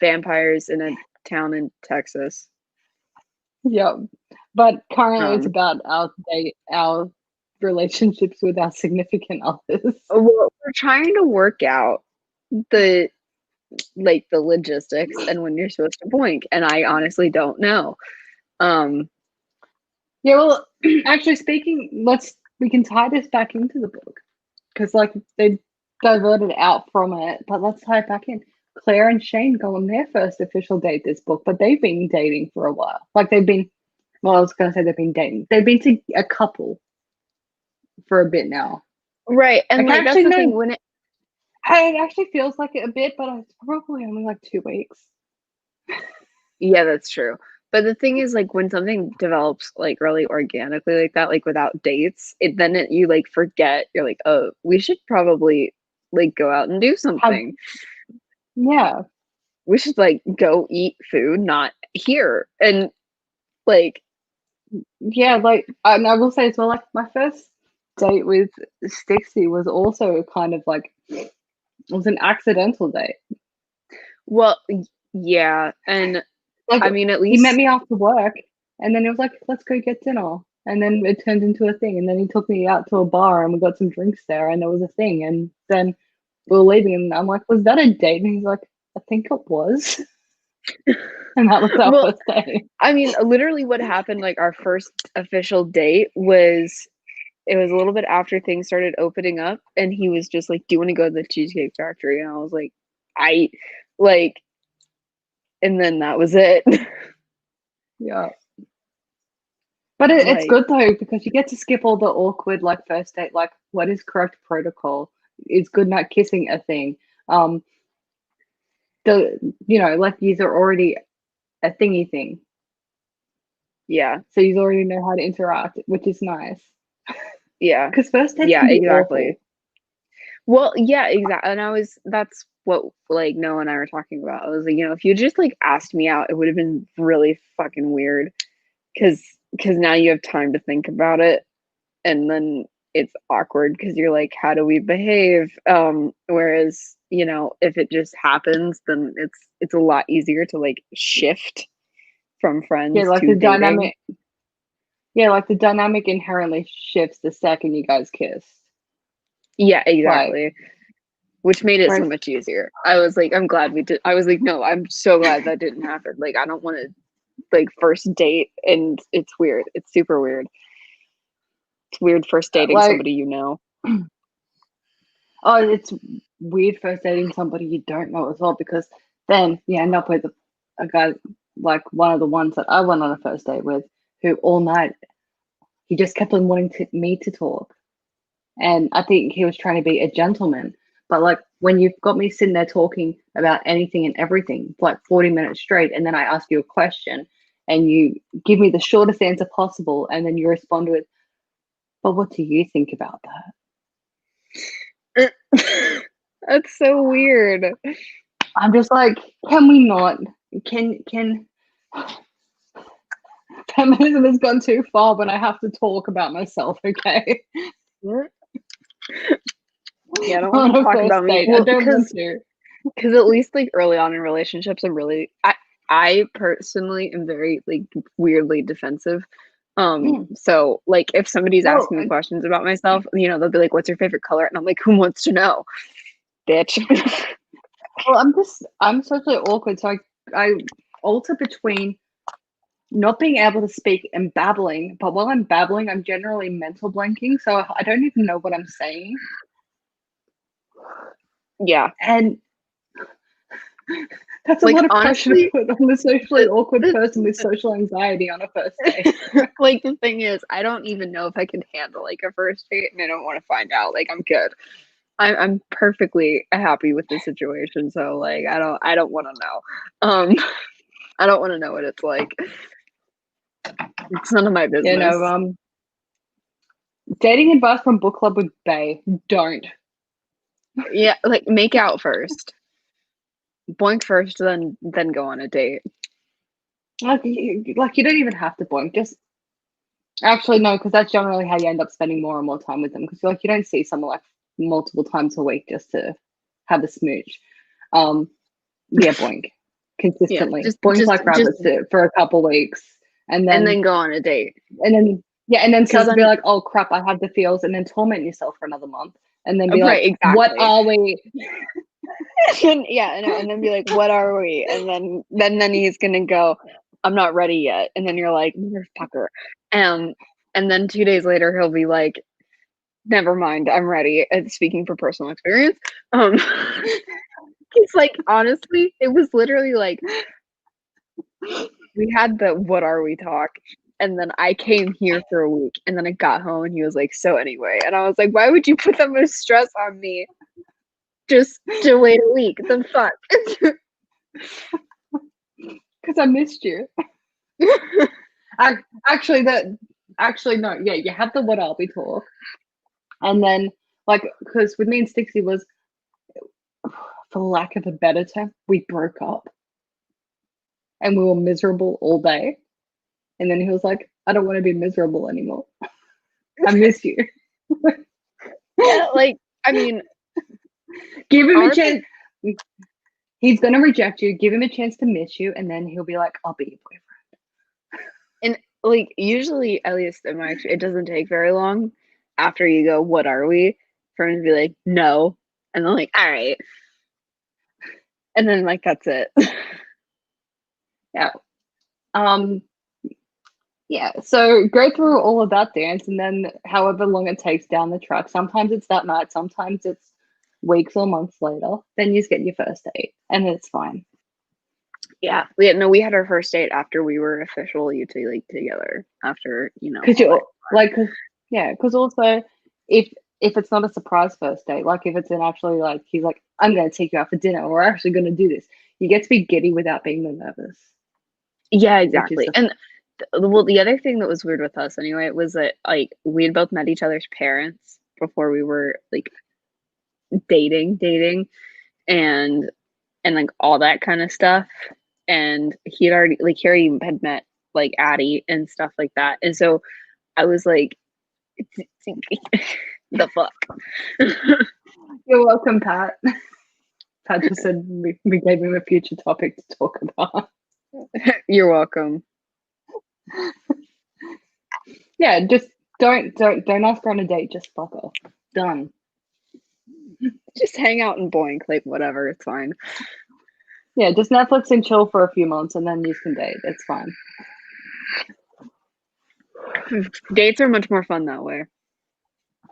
vampires in a town in Texas. Yeah. But currently it's Um, about our relationships with our significant others. well, we're trying to work out the the logistics and when you're supposed to blink, and I honestly don't know. Um, Yeah, well, actually speaking, we can tie this back into the book because like they diverted out from it, but let's tie it back in. Claire and Shane go on their first official date this book, but they've been dating for a while. Like they've been, well, I was gonna say they've been dating. They've been to a couple for a bit now. right, and Like like that's actually, the thing no, when it it actually feels like it a bit, but it's probably only like 2 weeks. yeah, that's true. But the thing is, like, when something develops like really organically like that, like without dates, you like forget. You're like, oh, we should probably like go out and do Have something. yeah, We should like go eat food, not here. And like, yeah, like and I will say as well, like my first date with Stixie was also kind of like it was an accidental date. well, yeah, and Like I mean, at he met least me after work, and then it was like, let's go get dinner, and then it turned into a thing, and then he took me out to a bar, and we got some drinks there, and there was a thing, and then we were leaving, and I'm like, was that a date? And he's like, I think it was, and that was our well, first date. I mean, literally what happened, like our first official date was it was a little bit after things started opening up and he was just like, do you want to go to the Cheesecake Factory? And I was like, I like and then that was it. Yeah. But it's Like, good though because you get to skip all the awkward like first date, like what is correct protocol? Is good night kissing a thing? Um, the like these are already a thingy thing, yeah, so you already know how to interact, which is nice. yeah, Because first dates yeah, can be exactly. awful. Well, yeah, exactly. And that's what like Noah and I were talking about. I was like, if you just like asked me out, it would have been really fucking weird because now you have time to think about it, and then it's awkward because you're like, how do we behave? Whereas, if it just happens, then it's a lot easier to like shift from Yeah, friends like to the dating. dynamic. Yeah, like the dynamic inherently shifts the second you guys kiss. Yeah, Like, exactly. Which made it so whereas, much easier. I was like, I'm glad we did. I was like, no, I'm so glad that didn't happen. Like, I don't want to like first date, and it's weird. It's super weird. It's weird first dating like, somebody you know. oh, it's weird first dating somebody you don't know as well because then you end up with a guy like one of the ones that I went on a first date with, who all night he just kept on wanting me to talk, and I think he was trying to be a gentleman. But like when you've got me sitting there talking about anything and everything for like 40 minutes straight, and then I ask you a question and you give me the shortest answer possible, and then you respond with, "But what do you think about that?" That's so weird. I'm just like, can we not? Can feminism has gone too far when I have to talk about myself, okay? Yeah, I don't want On to a talk first about me. date. I Well, don't want to. because at least like early on in relationships, I personally am very like weirdly defensive. So like if somebody's Well, asking me questions about myself, they'll be like, "What's your favorite color?" And I'm like, "Who wants to know, bitch?" I'm socially awkward, so I alter between not being able to speak and babbling, but while I'm babbling, I'm generally mental blanking, so I don't even know what I'm saying. Yeah, And that's a like lot of pressure to honestly, put on the socially the, awkward the, person with social anxiety on a first date. like the thing is, I don't even know if I can handle like a first date, and I don't want to find out. Like I'm good. I'm perfectly happy with the situation. So like I don't want to know. I don't want to know what it's like. It's none of my You know, business. dating advice from book club with Bay. Don't. Yeah, like make out first. Boink first, then go on a date. Like you don't even have to boink. Just actually no, because that's generally how you end up spending more and more time with them. Because like you don't see someone like multiple times a week just to have a smooch. Um, yeah, boink Yeah, consistently. just Boink just like just rabbits for a couple weeks, and and then then go on a date. and then yeah, and then Because start to be then like, oh crap, I have the feels, and then torment yourself for another month, and then be like, right, what exactly. are we? And yeah, and then be like, what are we? And then he's gonna go, I'm not ready yet. And then you're like, motherfucker. Um, and then 2 days later he'll be like, never mind, I'm ready. And speaking for personal experience, um, it's like honestly, it was literally like we had the what are we talk, and then I came here for a week, and then I got home, and he was like, so anyway, and I was like, why would you put that much stress on me just to wait a week? The fuck. Because I missed you. I actually that actually no, yeah, you have the what are we talk, and then like because with me and Stixie was, for lack of a better term, we broke up and we were miserable all day. And then he was like, I don't want to be miserable anymore. I miss you. Yeah, like I mean, Give him a our chance. He's gonna reject you. Give him a chance to miss you, and then he'll be like, I'll be your boyfriend. and like usually, at least in my it doesn't take very long after you go, what are we? For him to be like, no, and then like, all right, and then like that's it. Yeah. Um yeah, so go through all of that dance and then however long it takes down the track. Sometimes it's that night, sometimes it's weeks or months later. Then you just get your first date and it's fine. Yeah, we had our first date after we were officially like together. After Because all that. you're like, yeah, because also if it's not a surprise first date, like if it's an actually like he's like, I'm gonna take you out for dinner, or we're actually gonna do this, you get to be giddy without being nervous, Yeah, which is exactly. the And well, the other thing that was weird with us anyway was that like we had both met each other's parents before we were like dating, and like all that kind of stuff. And he'd already like he already had met like Addie and stuff like that. And so I was like, the fuck. You're welcome, Pat. Pat just said we gave him a future topic to talk about. You're welcome. Yeah, just don't ask her on a date. Just fuck off. Done. Just hang out and boink, like whatever, it's fine. Yeah, just Netflix and chill for a few months, and then you can date. It's fine. Dates are much more fun that way.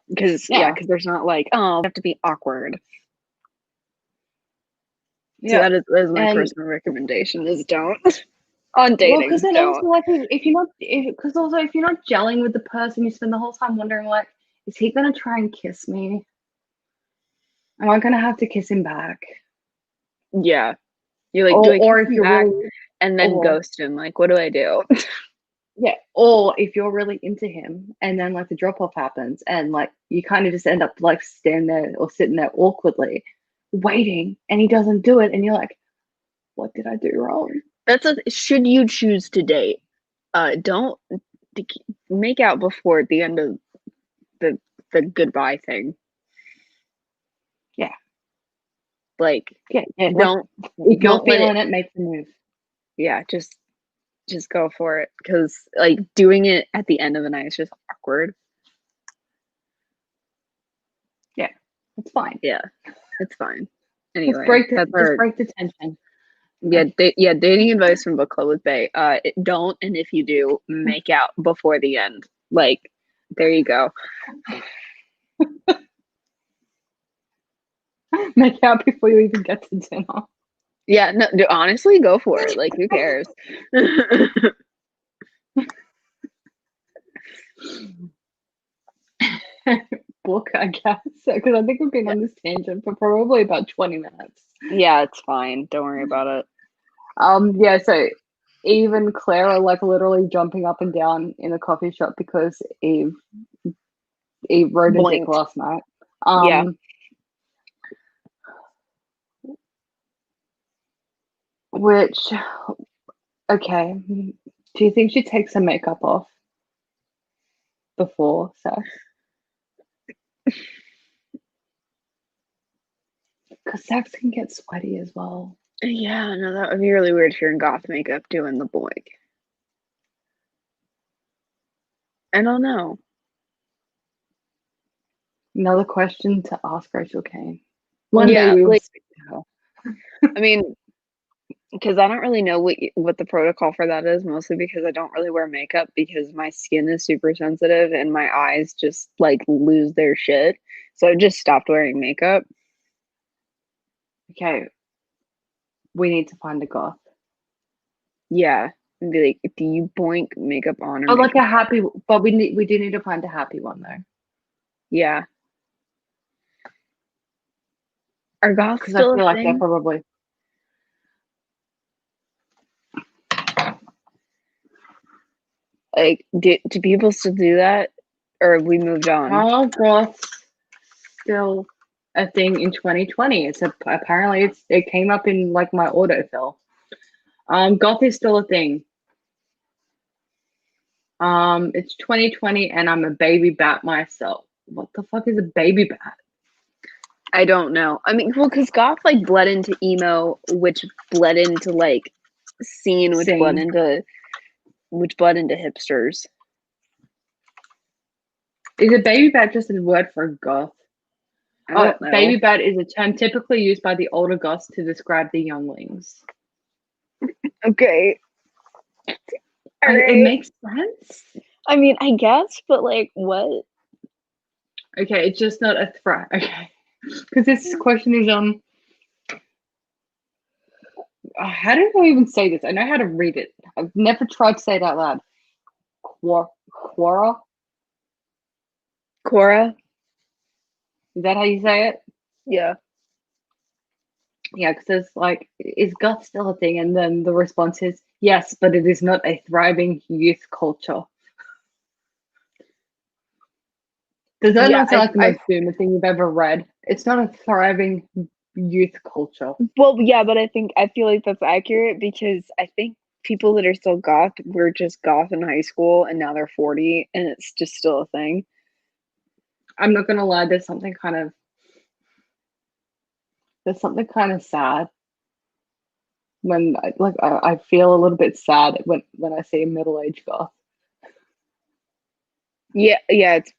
Because because there's not like, oh, we have to be awkward. So that is my personal recommendation: is don't on dating. Well, because then also like if you're not gelling with the person, you spend the whole time wondering like, is he gonna try and kiss me? Am I gonna have to kiss him back? Yeah, you're like, do I kiss him back and then ghost him? Like, what do I do? Yeah, or if you're really into him and then like the drop off happens and like you kind of just end up like standing there or sitting there awkwardly waiting and he doesn't do it and you're like, what did I do wrong? Should you choose to date, don't make out before the end of the goodbye thing. Yeah. Like, don't if you're feeling it, make the move. Yeah, just go for it, because like doing it at the end of the night is just awkward. Yeah, it's fine. Yeah, it's fine. Anyway, just break the tension. Yeah, dating advice from Book Club with Bae. Don't, and if you do, make out before the end. Like, there you go. Make out before you even get to dinner. Yeah, no, honestly, go for it. Like, who cares? Book, I guess, because I think we've been on this tangent for probably about 20 minutes. Yeah, it's fine. Don't worry about it. Yeah, so Eve and Claire are like literally jumping up and down in a coffee shop because Eve rode a dick last night. Yeah. Which, okay, do you think she takes her makeup off before sex? Because sex can get sweaty as well. Yeah, no, that would be really weird if you're in goth makeup doing the boink. I don't know. Another question to ask Rachel Kane. One day we will speak to her. I mean, because I don't really know what the protocol for that is, mostly because I don't really wear makeup because my skin is super sensitive and my eyes just like lose their shit. So I just stopped wearing makeup. Okay. We need to find a goth. Yeah. And be like, do you boink makeup on or oh, like a happy, but we do need to find a happy one though. Yeah. Are goths because I feel like they're probably like, do people still do that, or have we moved on? Oh, goths still a thing in 2020. Apparently it came up in like my autofill. Goth is still a thing. It's 2020 and I'm a baby bat myself. What the fuck is a baby bat? I don't know. I mean, well, because goth like bled into emo, which bled into like scene, which bled into hipsters. Is a baby bat just a word for goth? Baby bat is a term typically used by the older goths to describe the younglings. Okay. It makes sense. I mean, I guess, but like, what? Okay, it's just not a threat. Okay, because this question is how do I even say this? I know how to read it. I've never tried to say it out loud. Quora. Is that how you say it? Yeah. Yeah, because it's like, is goth still a thing? And then the response is yes, but it is not a thriving youth culture. Does that not sound like the most boomer thing you've ever read? It's not a thriving youth culture. Well, yeah, but I feel like that's accurate because I think people that are still goth were just goth in high school and now they're 40 and it's just still a thing. I'm not gonna lie, there's something kind of sad when I feel a little bit sad when I see a middle-aged goth. Yeah, yeah, it's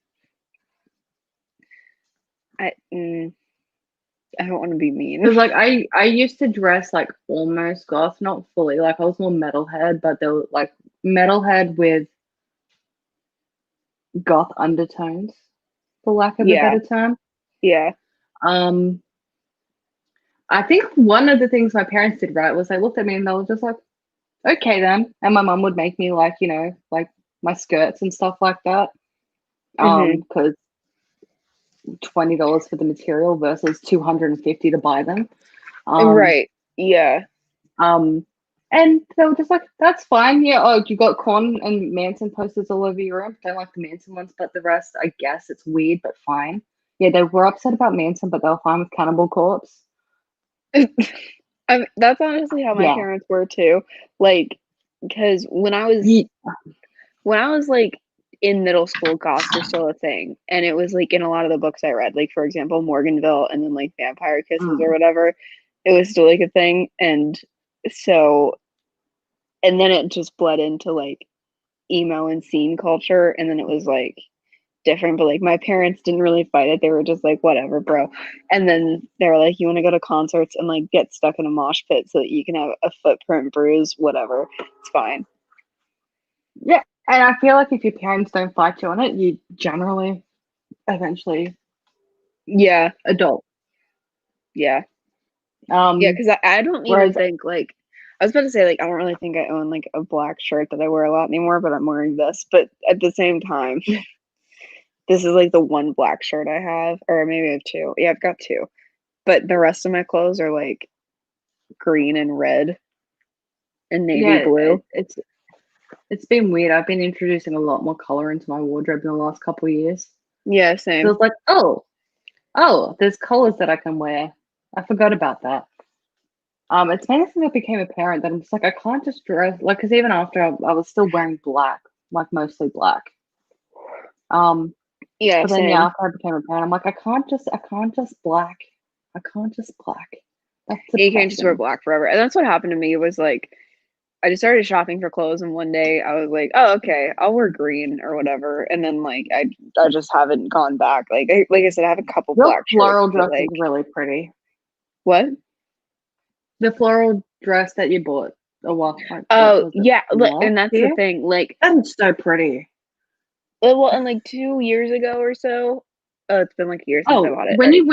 I mm, I don't want to be mean. Because like I used to dress like almost goth, not fully. Like I was more metalhead, but they were like metalhead with goth undertones, for lack of a Yeah, better term. yeah. Um, I think one of the things my parents did right was they looked at me and they were just like, okay then. And my mum would make me like, like my skirts and stuff like that. Hmm. Because $20 for the material versus 250 to buy them. Um, Right. Yeah. um, and they were just like, that's fine. Yeah, oh, you got Con and Manson posters all over your room. Don't like the Manson ones, but the rest, I guess it's weird, but fine. Yeah, they were upset about Manson, but they were fine with Cannibal Corpse. That's honestly how my Yeah. parents were too. Like, because when I was like in middle school, goths were still a thing, and it was like in a lot of the books I read, like for example, Morganville, and then like Vampire Kisses or Mm. whatever. It was still like a thing, and so, and then it just bled into like emo and scene culture, and then it was like different. But like my parents didn't really fight it; they were just like, whatever, bro. And then they were like, you want to go to concerts and like get stuck in a mosh pit so that you can have a footprint bruise, whatever, it's fine. Yeah, and I feel like if your parents don't fight you on it, you generally eventually Yeah, adult. yeah. Yeah, Um, because I don't even whereas think like I was about to say like I don't really think I own like a black shirt that I wear a lot anymore, but I'm wearing this. But at the same time, this is like the one black shirt I have, or maybe I have two. Yeah, I've got two. But the rest of my clothes are like green and red and navy yeah, blue. it's been weird. I've been introducing a lot more color into my wardrobe in the last couple of years. Yeah, So same. it's like, oh, there's colors that I can wear. I forgot about that. It's mainly since I became a parent that I'm just like, I can't just dress like, because even after I was still wearing black, like mostly black. Um, Yeah, but then yeah, same. after I became a parent, I'm like, I can't just black. I can't just black. That's You can't just wear depressing. black forever. And that's what happened to me was like I just started shopping for clothes and one day I was like, oh, okay, I'll wear green or whatever. And then like I just haven't gone back. Like I said, I have a couple Your black shirts, floral but dress is like really pretty. what? The floral dress that you bought a while, like what Oh, was it? yeah, look, Last and that's the year? thing. Like, That is so pretty. well, and like 2 years ago or so, oh, it's been like a year since I Oh, bought it. Or, when you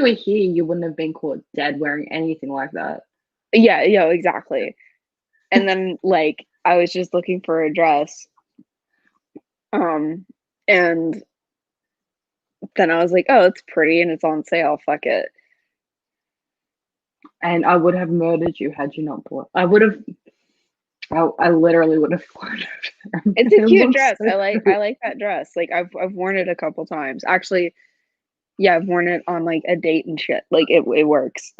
were here, you wouldn't have been caught dead wearing anything like that. yeah, yeah, exactly. And then like I was just looking for a dress, um, and then I was like, oh, it's pretty and it's on sale. Fuck it. And I would have murdered you had you not bought. I literally would have flown over there. It's a It cute looks dress. so I pretty. like that dress. Like I've worn it a couple times. Actually, yeah, I've worn it on like a date and shit. Like it works.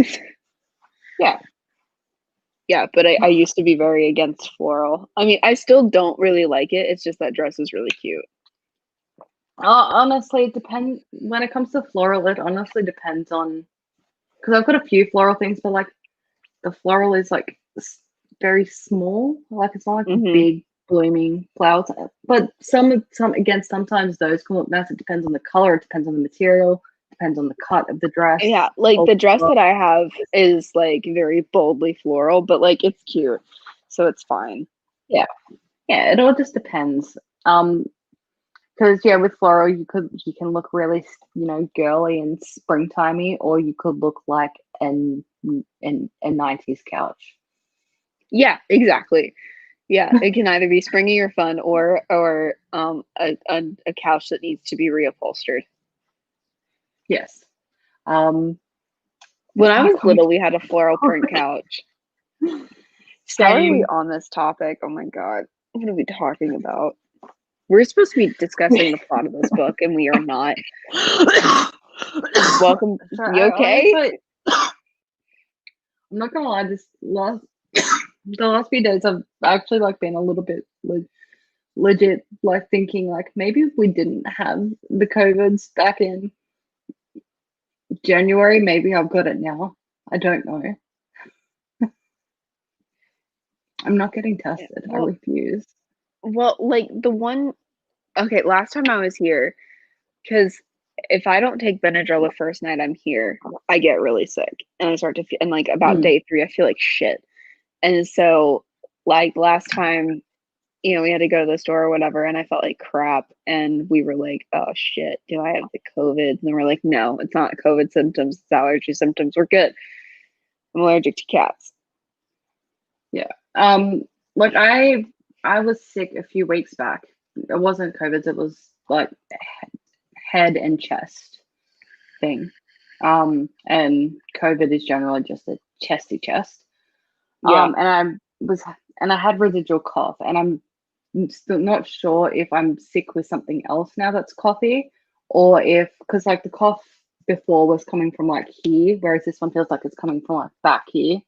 Yeah. Yeah, but I used to be very against floral. I mean, I still don't really like it. It's just that dress is really cute. Honestly, it depends. When it comes to floral, it honestly depends on because I've got a few floral things, but like the floral is like very small. Like it's not like Hmm. big blooming flowers. But some again, sometimes those come up nice. It depends on the color. It depends on the material. Depends on the cut of the dress. Yeah, like All the dress floral that I have is- is like very boldly floral, but like it's cute, so it's fine. Yeah, yeah. It all just depends. Um, because yeah, with floral, you can look really girly and springtimey, or you could look like a 90s couch. Yeah, exactly. Yeah, it can either be springy or fun, or a couch that needs to be reupholstered. Yes. Um, When I oh, was can we little, we had a floral print couch. How are we same? on this topic? Oh my god, what are we talking about? We're supposed to be discussing the plot of this book, and we are not. Welcome. So You okay? I'm not gonna lie, this last the last few days I've actually like been a little bit legit like thinking like maybe if we didn't have the COVIDs back in January, maybe I've got it now. I don't know. I'm not getting tested. I Well, refuse. like the one. Okay, last time I was here, because if I don't take Benadryl the first night I'm here, I get really sick, and I start to feel. And like about Mm. day 3, I feel like shit. And so, like last time, we had to go to the store or whatever, and I felt like crap. And we were like, oh shit, do I have the COVID? And we're like, no, it's not COVID symptoms, it's allergy symptoms. We're good. I'm allergic to cats. Yeah. Like I was sick a few weeks back. It wasn't COVID, it was like head and chest thing. And COVID is generally just a chesty chest. Yeah. And I had residual cough, and I'm still not sure if I'm sick with something else now that's coughy, or if because like the cough before was coming from like here, whereas this one feels like it's coming from like back here.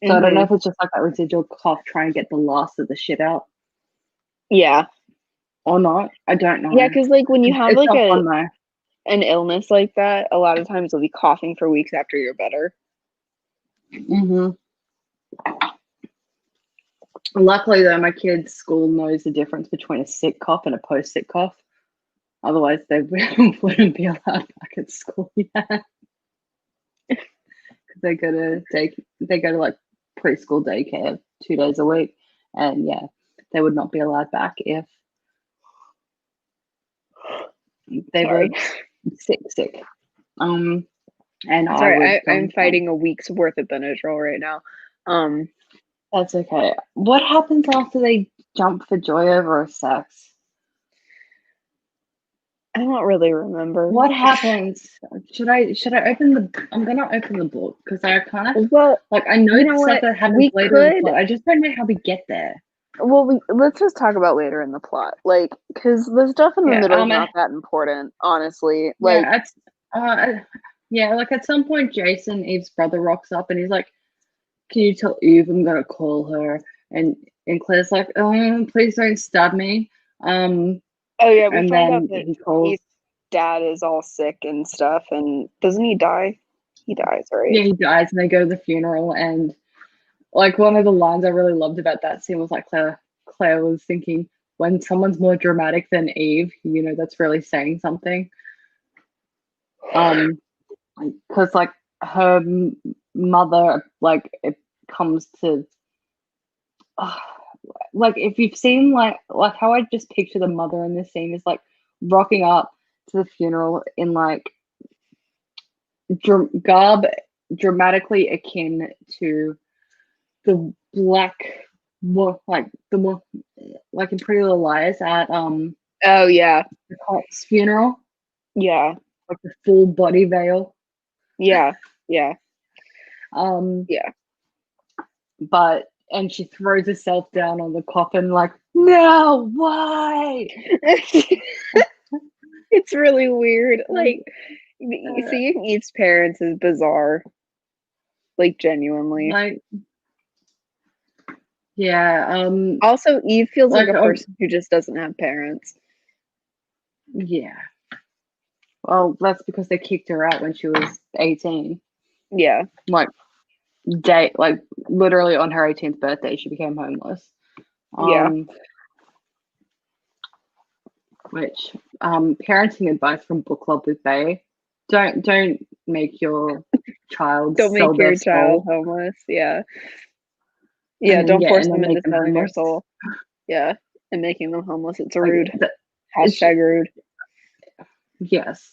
So I don't know Hmm. if it's just like that residual cough trying to get the last of the shit out Yeah. or not. I don't Yeah, know. because like when you have It's like not fun though. an illness like that, a lot of times you'll be coughing for weeks after you're better. Hmm. Luckily though, my kids' school knows the difference between a sick cough and a post-sick cough. Otherwise, they wouldn't be allowed back at school yet. They go to like preschool daycare 2 days a week, and yeah, they would not be allowed back if they were Sorry. sick. And I Sorry, would go I'm and find. fighting a week's worth of Benadryl right now. Um, That's okay. What happens after they jump for joy over a sex? I don't really remember. What happens? Should I open the? I'm gonna open the book because I kind of Well, like I know you the know stuff what? that happens We later in the could. plot. I just don't know how we get there. Well, let's just talk about later in the plot, like, because the stuff in the Yeah. middle is not that important, honestly. Like, Yeah. It's yeah. Like at some point, Jason, Eve's brother, rocks up and he's like, "Can you tell Eve I'm gonna call her?" And Claire's like, "Oh, please don't stab me." oh yeah, we And find out then that he calls. Eve's dad is all sick and stuff, and doesn't he die? He dies, right? Yeah, he dies, and they go to the funeral. And like one of the lines I really loved about that scene was like Claire was thinking, when someone's more dramatic than Eve, that's really saying something. Because like her mother, like it comes to, like if you've seen like how I just picture the mother in this scene is like rocking up to the funeral in like garb dramatically akin to the black, more like the more like in Pretty Little Liars at Oh yeah, the cop's funeral, yeah, like the full body veil. yeah, yeah, Um, yeah. but and she throws herself down on the coffin like, no, why? It's really weird. Like, Uh, seeing Eve's parents is bizarre. Like, genuinely. like yeah, Also, Eve feels like like a person who just doesn't have parents. yeah. Well, that's because they kicked her out when she was 18. Yeah. Like like literally on her 18th birthday, she became homeless. Yeah. Which parenting advice from book club with Bay: don't make your child Don't sell make their your child soul homeless. Yeah. and Yeah. then Don't force and then them into make them selling their homeless. soul. Yeah. And making them homeless. It's Like rude. it's Hashtag rude. yes.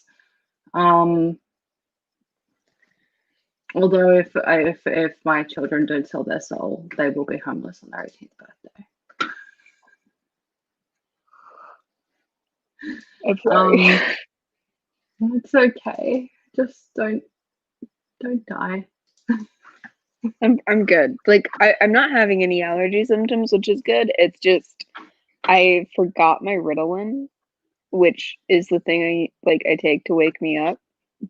Although if my children don't sell their soul, they will be homeless on their 18th birthday. I'm sorry. It's okay. Just don't die. I'm good. Like, I'm not having any allergy symptoms, which is good. It's just I forgot my Ritalin, which is the thing I take to wake me up.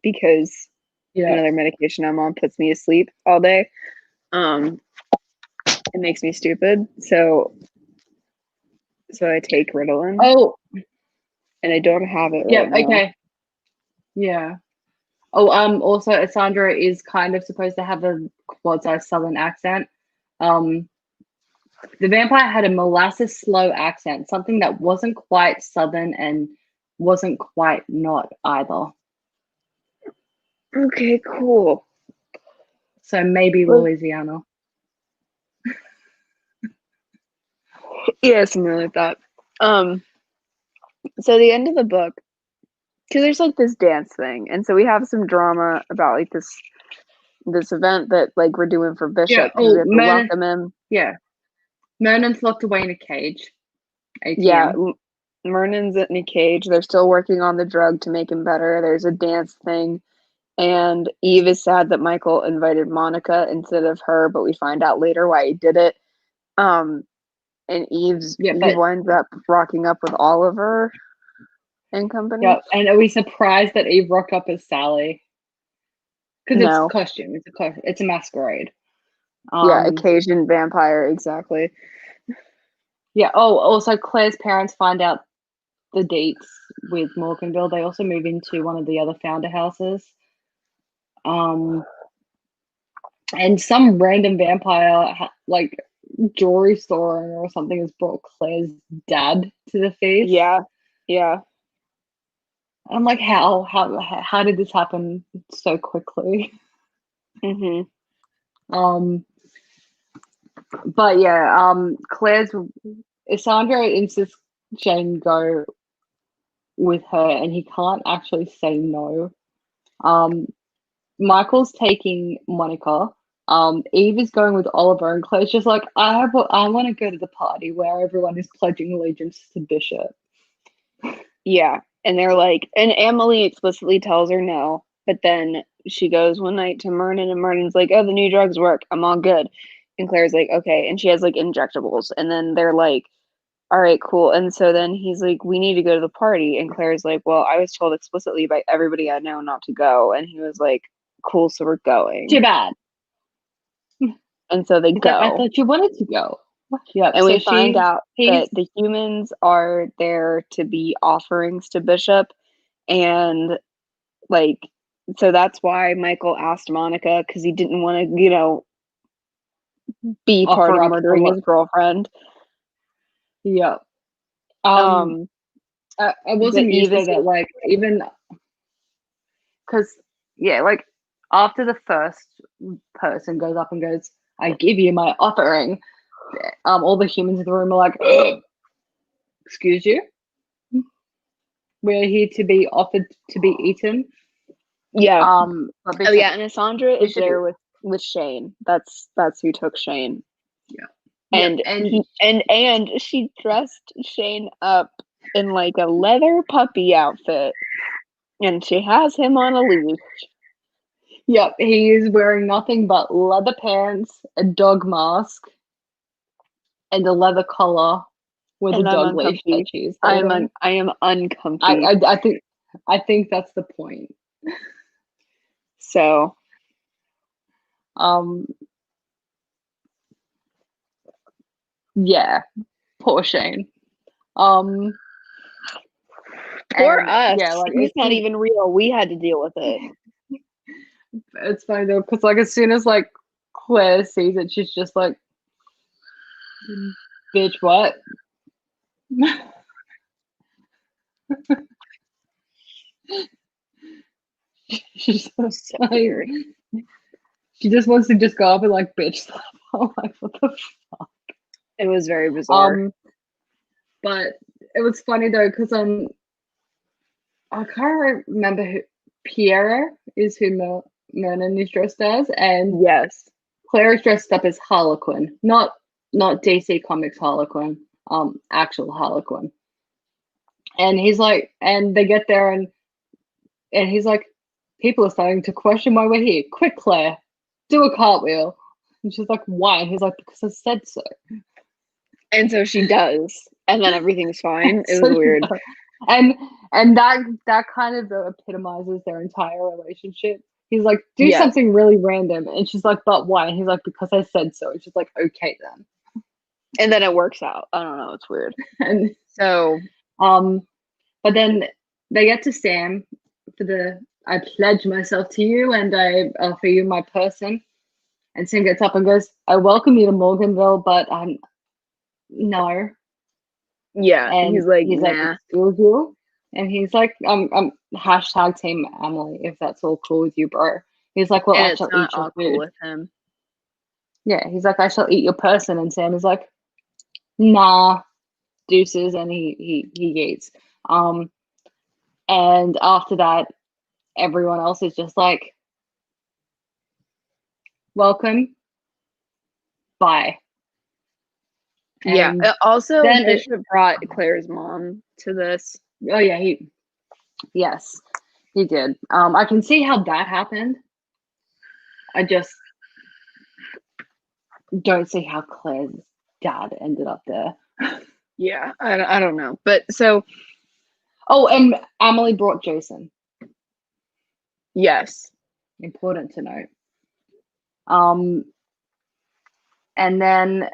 because Yeah. another medication I'm on puts me to sleep all day. It makes me stupid. So I take Ritalin, Oh, and I don't have it yeah. right now. Okay. Yeah. Oh, also, Sandra is kind of supposed to have a quasi Southern accent. Um, the vampire had a molasses slow accent, something that wasn't quite Southern and wasn't quite not either. Okay, cool. So maybe Well, Louisiana. yeah, something like that. So the end of the book, because there's like this dance thing, and so we have some drama about like this event that like we're doing for Yeah. Bishop because we Oh, have to welcome him. Yeah. Mernon's locked away in a cage. Yeah, ATM. Mernon's in a cage. They're still working on the drug to make him better. There's a dance thing, and Eve is sad that Michael invited Monica instead of her, but we find out later why he did it. Um, and Yeah, Eve but winds up rocking up with Oliver and company. yeah, and are we surprised that Eve rocked up as Sally? Because it's a No, costume. It's a masquerade. yeah, Um, occasion vampire, exactly. yeah. Oh, also Claire's parents find out the dates with Morganville. They also move into one of the other founder houses. And some random vampire, like jewelry store owner or something, has brought Claire's dad to the feast. Yeah, yeah. I'm like, how did this happen so quickly? Mm-hmm. But yeah, Claire's Sandra insists Shane go with her, and he can't actually say no. Michael's taking Monica. Eve is going with Oliver, and Claire's just like, I want to go to the party where everyone is pledging allegiance to Bishop. Yeah. And they're like, and Emily explicitly tells her no, but then she goes one night to Mernon, and Mernon's like, oh, the new drugs work. I'm all good. And Claire's like, okay. And she has like injectables. And then they're like, all right, cool. And so then he's like, we need to go to the party. And Claire's like, well, I was told explicitly by everybody I know not to go. And he was like, cool, so we're going. Too bad. And so they He's like, I go. thought you wanted to go. Yep. And So we find out he's that the humans are there to be offerings to Bishop. And like, so that's why Michael asked Monica, because he didn't want to, be part offer of up a murdering lot. his girlfriend. Yep. Um, I was but amused Eve though is, that like even because yeah, like after the first person goes up and goes, I give you my offering, all the humans in the room are like, excuse you? We're here to be offered to be eaten. yeah. But Oh yeah, and Cassandra is Bishop there with Shane. That's who took Shane. yeah. And and she dressed Shane up in like a leather puppy outfit, and she has him on a leash. Yep, he is wearing nothing but leather pants, a dog mask, and a leather collar with a And I'm dog leash that uncomfy. she's I holding. am uncomfy. I think that's the point. So Um, yeah, poor Shane. poor And us. yeah, like He's not even real. We had to deal with it. it's funny though, because like as soon as like Claire sees it, she's just like, "Bitch, what?" She's just So like, weird. she just wants to just go up and like bitch slap. I'm like, what the It was very bizarre. but it was funny though because I can't remember who Pierre is who Mernon is dressed as, and Yes. Claire is dressed up as Harlequin, not DC Comics Harlequin, actual Harlequin. And he's like, and they get there and he's like, people are starting to question why we're here. Quick, Claire, do a cartwheel. And she's like, why? And he's like, because I said so. And so she does. And then everything's fine. It So was weird. and And that kind of epitomizes their entire relationship. He's like, do Yes. something really random. And she's like, but why? And he's like, because I said so. And she's like, okay then. And then it works out. I don't know. It's weird. And So, but then they get to Sam for the I pledge myself to you and I offer you my person. And Sam gets up and goes, I welcome you to Morganville, but no. yeah. And He's like, like, nah. excuse you. And he's like, I'm hashtag team Emily, if that's all cool with you, bro. He's like, well, And I it's shall not eat your all food. cool with him. Yeah, he's like, I shall eat your person. And Sam is like, nah, deuces. And he eats. And after that, everyone else is just like, welcome, bye. Yeah. And Also, then Bishop brought Claire's mom to this. oh yeah, yes, he did. I can see how that happened. I just don't see how Claire's dad ended up there. Yeah. I don't know. But so, Oh, and Emily brought Jason. yes. Important to note. And then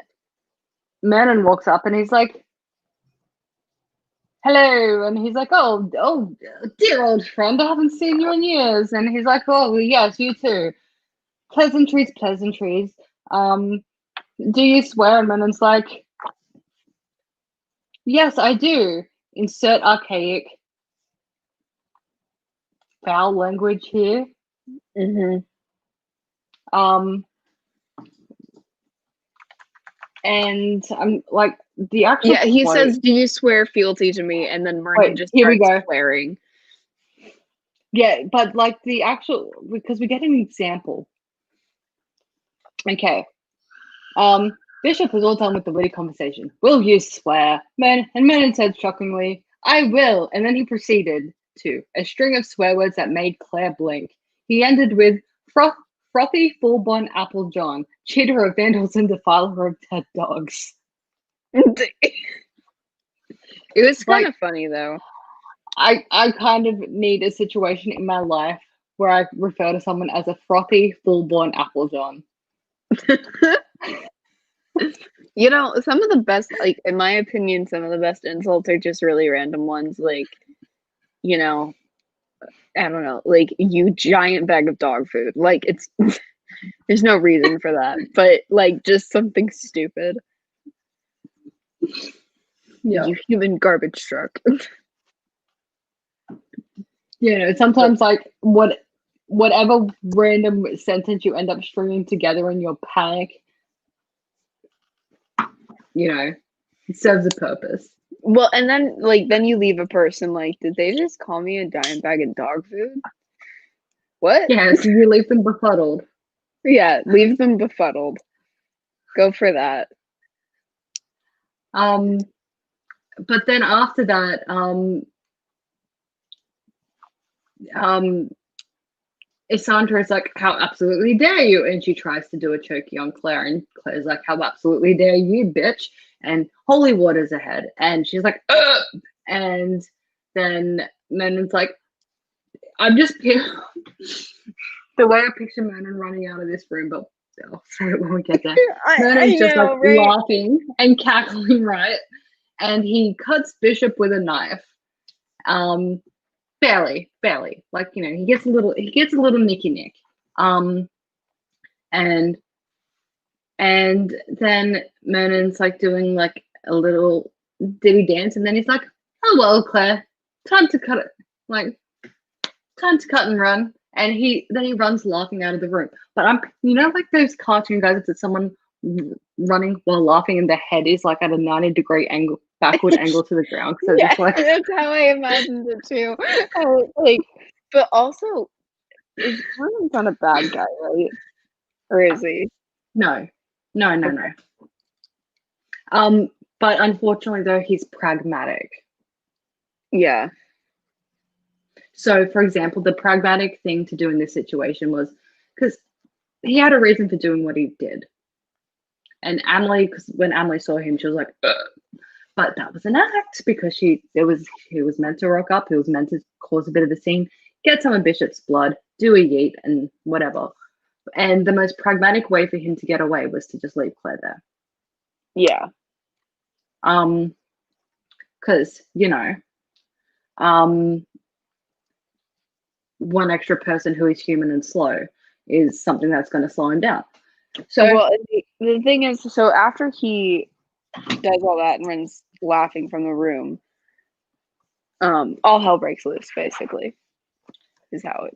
Mernon walks up and he's like, hello. And he's like, oh, dear old friend, I haven't seen you in years. And he's like, oh, yes, you too. Pleasantries, pleasantries. Do you swear? And Mernon's like, yes, I do. Insert archaic foul language here. Mm-hmm. And I'm like, the actual Yeah, he quote, says, do you swear fealty to me? And then Vernon wait, just here we starts go. swearing. Yeah, but like the actual, because we get an example. Okay. Bishop was all done with the witty conversation. Will you swear? Mernon said shockingly, I will. And then he proceeded to a string of swear words that made Claire blink. He ended with frothy, full-born apple John, cheater of vandals and defiler of dead dogs. It was kind Like, of funny, though. I kind of need a situation in my life where I refer to someone as a frothy, full-born apple John. You know, some of the best, like, in my opinion, some of the best insults are just really random ones. Like, you know, I don't know, like, you giant bag of dog food. Like, it's, there's no reason for that. But, like, just something stupid. Yeah. You human garbage truck. You know, sometimes like whatever random sentence you end up stringing together in your panic, you know, it serves a purpose. Well, and then, like, then you leave a person like, did they just call me a giant bag of dog food? What? Yeah, so you leave them befuddled. Yeah, leave them befuddled. Go for that. But then after that, Isandra is like, how absolutely dare you? And she tries to do a chokey on Claire, and Claire's like, how absolutely dare you, bitch? And holy water's ahead. And she's like, ugh! And then Mernon's like, I'm just the way I picture Mernon running out of this room, but I'll say it when we get there. Mernon's just know, like right? laughing and cackling, right? And he cuts Bishop with a knife. Barely. Like, you know, he gets a little nicky nick. And then Mernon's like doing like a little ditty dance, and then he's like, oh well, Claire, time to cut and run. And then he runs laughing out of the room. But you know, like those cartoon guys, it's someone running while laughing and their head is like at a 90-degree angle, backward angle to the ground. So Yeah, just like, that's how I imagined it too. Like, but also, is Vernon's not a bad guy, right? Or is he? no. But unfortunately, though, he's pragmatic. Yeah. So, for example, the pragmatic thing to do in this situation was because he had a reason for doing what he did. And Emily, because when Emily saw him, she was like, ugh. but that was an act because he was meant to rock up. He was meant to cause a bit of a scene, get some of Bishop's blood, do a yeet, and whatever. And the most pragmatic way for him to get away was to just leave Claire there. Yeah. Because one extra person who is human and slow is something that's going to slow him down. So, well, the thing is, so after he does all that and runs laughing from the room, all hell breaks loose, basically, is how it.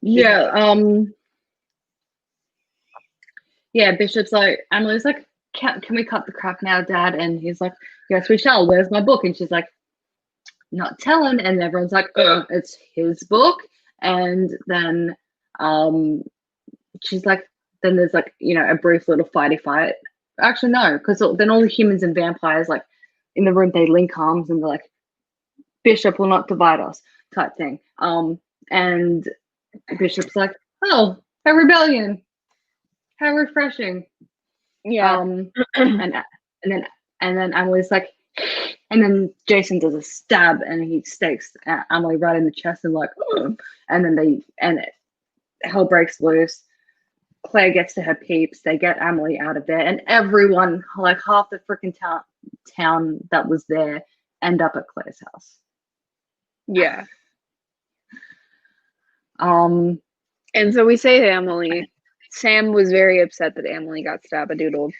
Bishop's like, Emily's like, can we cut the crap now, Dad? And he's like, yes, we shall. Where's my book? And she's like, not telling. And everyone's like, it's his book. And then she's like, then there's like, a brief little fighty fight. Actually, no, because then all the humans and vampires, like, in the room, they link arms and they're like, Bishop will not divide us, type thing. And Bishop's like, oh, a rebellion. How refreshing. Yeah. And then Emily's like, and then Jason does a stab and he stakes Emily right in the chest and like, and then hell breaks loose. Claire gets to her peeps. They get Emily out of there, and everyone, like half the freaking town that was there, end up at Claire's house. Yeah. And so we say to Emily, Sam was very upset that Emily got stabadoodled.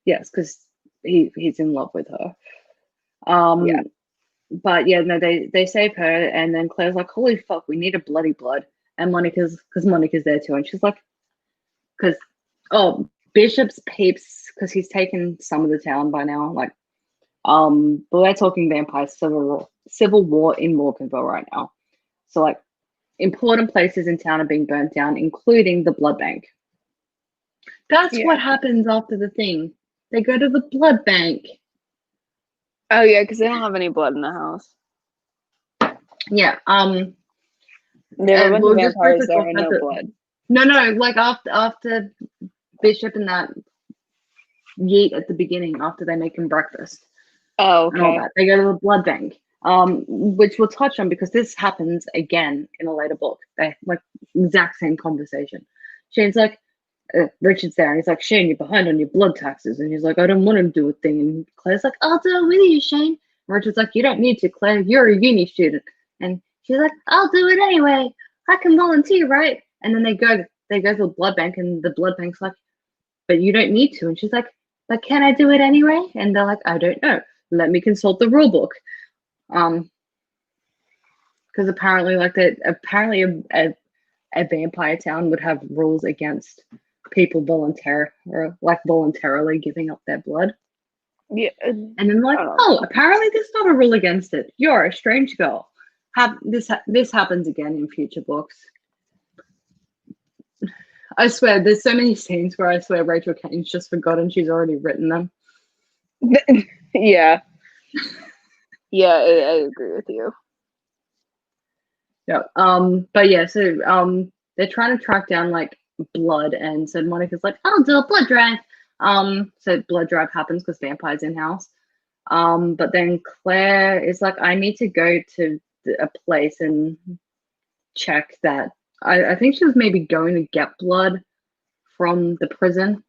Yes, because he's in love with her. But yeah, no, they save her, and then Claire's like, holy fuck, we need a blood. And Monica's there too, and she's like, Bishop's peeps, because he's taken some of the town by now, like, but we're talking vampire civil war in Morganville right now. So like, important places in town are being burnt down, including the blood bank. That's what happens after the thing. They go to the blood bank. Oh yeah, because they don't have any blood in the house. Yeah. There were a bunch of vampires there and no blood. No, like after Bishop and that yeet at the beginning, after they make him breakfast. Oh, okay. And all that. They go to the blood bank, which we'll touch on because this happens again in a later book. They like exact same conversation. Shane's like, Richard's there, and he's like, Shane, you're behind on your blood taxes. And he's like, I don't want to do a thing. And Claire's like, I'll do it with you, Shane. And Richard's like, you don't need to, Claire. You're a uni student. And she's like, I'll do it anyway. I can volunteer, right? And then they go to the blood bank, and the blood bank's like, but you don't need to. And she's like, but can I do it anyway? And they're like, I don't know. Let me consult the rule book. Because apparently, a vampire town would have rules against people voluntarily giving up their blood. Yeah. And then like, apparently there's not a rule against it. You're a strange girl. This happens again in future books. I swear, there's so many scenes where I swear Rachel Kane's just forgotten she's already written them. Yeah. Yeah, I agree with you. Yeah. But yeah, so they're trying to track down like blood, and so Monica's like, I'll do a blood drive. So blood drive happens because vampires in house. But then Claire is like, I need to go to a place and check that. I think she was maybe going to get blood from the prison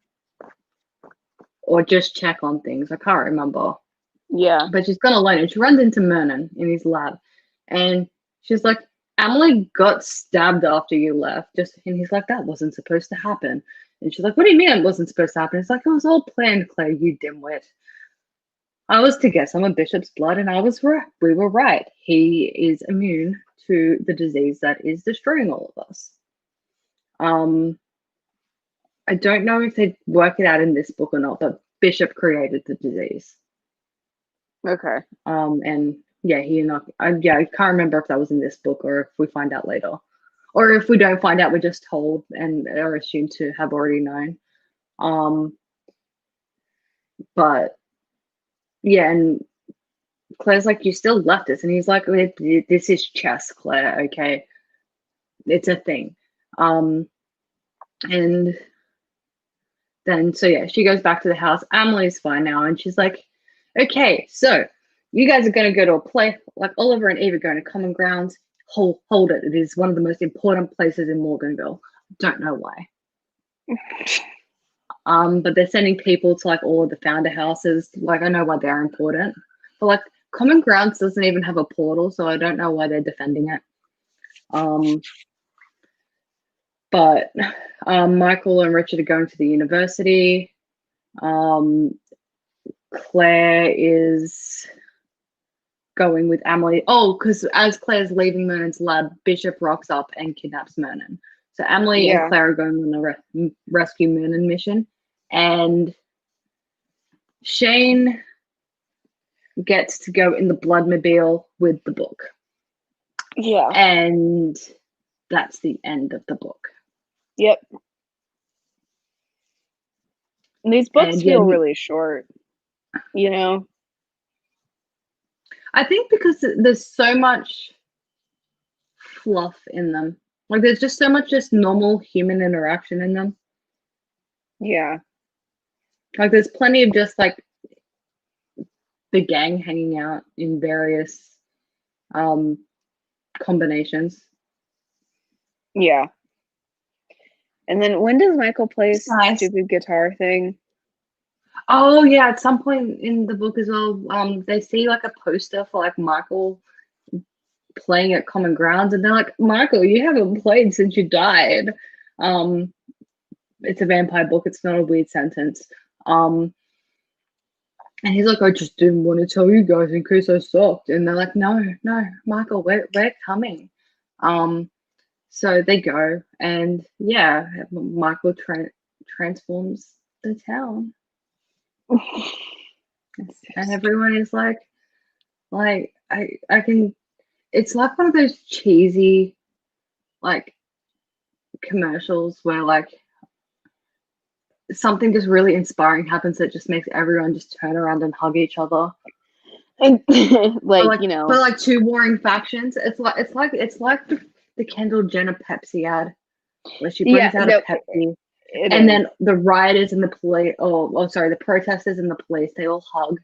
or just check on things. I can't remember. Yeah. But she's gone alone, and she runs into Mernon in his lab, and she's like, Emily got stabbed after you left. And he's like, that wasn't supposed to happen. And she's like, what do you mean it wasn't supposed to happen? It's like, it was all planned, Claire, you dimwit. I was to get some of Bishop's blood, and we were right. He is immune to the disease that is destroying all of us. I don't know if they work it out in this book or not, but Bishop created the disease. Okay. And yeah, I can't remember if that was in this book or if we find out later. Or if we don't find out, we're just told and are assumed to have already known. But yeah, and Claire's like, you still left us. And he's like, this is chess, Claire, okay? It's a thing. And then, so yeah, she goes back to the house. Emily's fine now. And she's like, Okay, so you guys are going to go to a place like Oliver and Eve are going to Common Grounds. Hold it. It is one of the most important places in Morganville. Don't know why. But they're sending people to like all of the founder houses. Like I know why they're important, but like Common Grounds doesn't even have a portal, so I don't know why they're defending it. But Michael and Richard are going to the university. Claire is going with Emily. Oh, because as Claire's leaving Vernon's lab, Bishop rocks up and kidnaps Vernon. So Emily and Yeah. Claire are going on a rescue Vernon mission, and Shane gets to go in the Bloodmobile with the book, Yeah. and that's the end of the book. Yep. And these books And yeah, feel really short, you know? I think because there's so much fluff in them. Like there's just so much just normal human interaction in them. Yeah. Like there's plenty of just like the gang hanging out in various combinations. Yeah. And then when does Michael play his Nice. stupid guitar thing? Oh yeah, at some point in the book as well, they see like a poster for like Michael playing at Common Grounds, and they're like, Michael, you haven't played since you died. It's a vampire book, it's not a weird sentence. And he's like, I just didn't want to tell you guys in case I sucked. And they're like, no, Michael, we're coming. So they go, and yeah, Michael transforms the town, and everyone is like I can. It's like one of those cheesy like commercials where like something just really inspiring happens that just makes everyone just turn around and hug each other. And But like, like, but like two warring factions. It's like the Kendall Jenner Pepsi ad where she yeah, brings out no, a Pepsi, it and is. then the rioters and the police. Oh, sorry, the protesters and the police. They all hug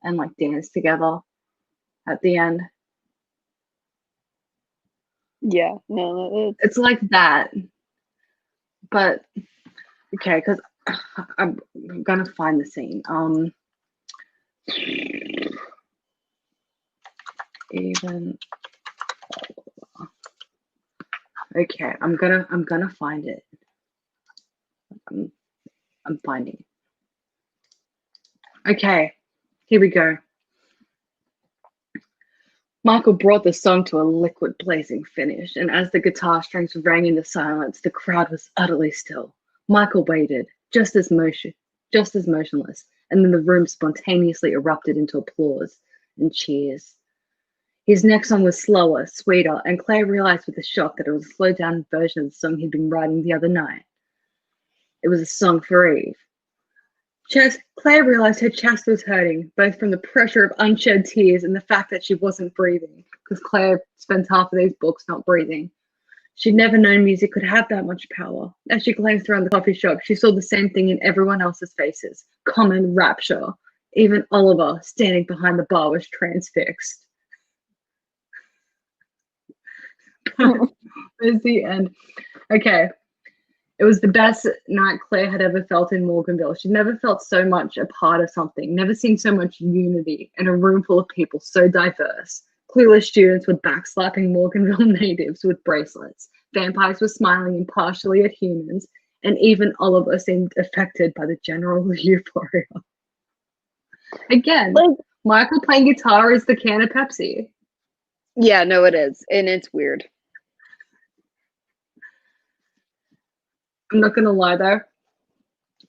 and like dance together at the end. Yeah, no, It's like that, but okay, because I'm gonna find the scene. Even okay, I'm gonna find it. I'm finding it. Okay, here we go. Michael brought the song to a liquid blazing finish, and as the guitar strings rang in the silence, the crowd was utterly still. Michael waited, just as motionless, and then the room spontaneously erupted into applause and cheers. His next song was slower, sweeter, and Claire realized with a shock that it was a slowed down version of the song he'd been writing the other night. It was a song for Eve. Claire realized her chest was hurting, both from the pressure of unshed tears and the fact that she wasn't breathing, because Claire spends half of these books not breathing. She'd never known music could have that much power. As she glanced around the coffee shop, she saw the same thing in everyone else's faces. Common rapture. Even Oliver, standing behind the bar, was transfixed. There's the end. Okay. It was the best night Claire had ever felt in Morganville. She'd never felt so much a part of something, never seen so much unity in a room full of people so diverse. Clueless students were backslapping Morganville natives with bracelets. Vampires were smiling impartially at humans, and even Oliver seemed affected by the general euphoria. Again, like, Michael playing guitar is the can of Pepsi. yeah, no, it is, and it's weird. I'm not gonna lie though,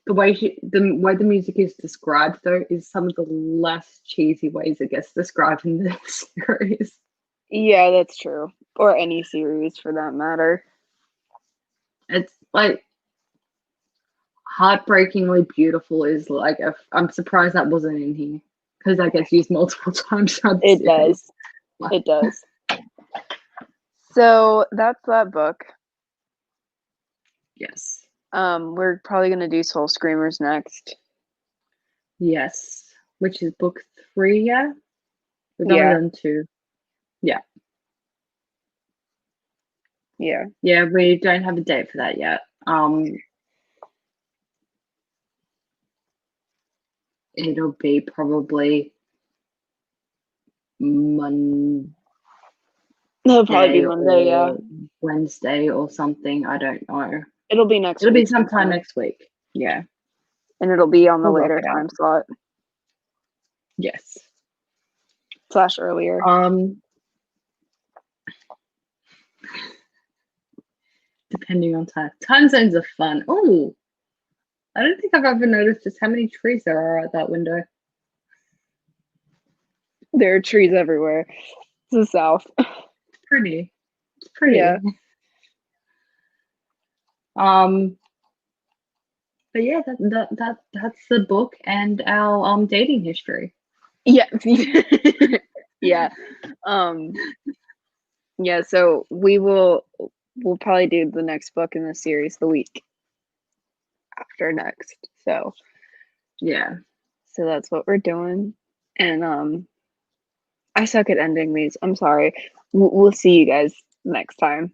the way the music is described though is some of the less cheesy ways it gets described in this series. Yeah, that's true. Or any series for that matter. It's like heartbreakingly beautiful is like I'm surprised that wasn't in here because that gets used multiple times throughout the It series. does. It does. So that's that book. Yes. We're probably gonna do Soul Screamers next. Yes. which is book 3. Yeah, we've only Yeah, done 2. Yeah, yeah. yeah, we don't have a date for that yet. It'll be probably Monday It'll probably be Monday, yeah. or Wednesday or something. I don't know. It'll be next It'll be week sometime sometime. next week. Yeah, And it'll be on the we'll work later it out. time slot Yes. / earlier. Depending on time. Time zones are fun. Oh, I don't think I've ever noticed just how many trees there are out that window. There are trees everywhere. It's the South. It's pretty. It's Yeah. pretty. Um, but yeah, that's the book and our dating history. Yeah. Yeah. Um yeah, so we'll probably do the next book in the series the week after next. Yeah. So that's what we're doing. And I suck at ending these. I'm sorry. We'll see you guys next time.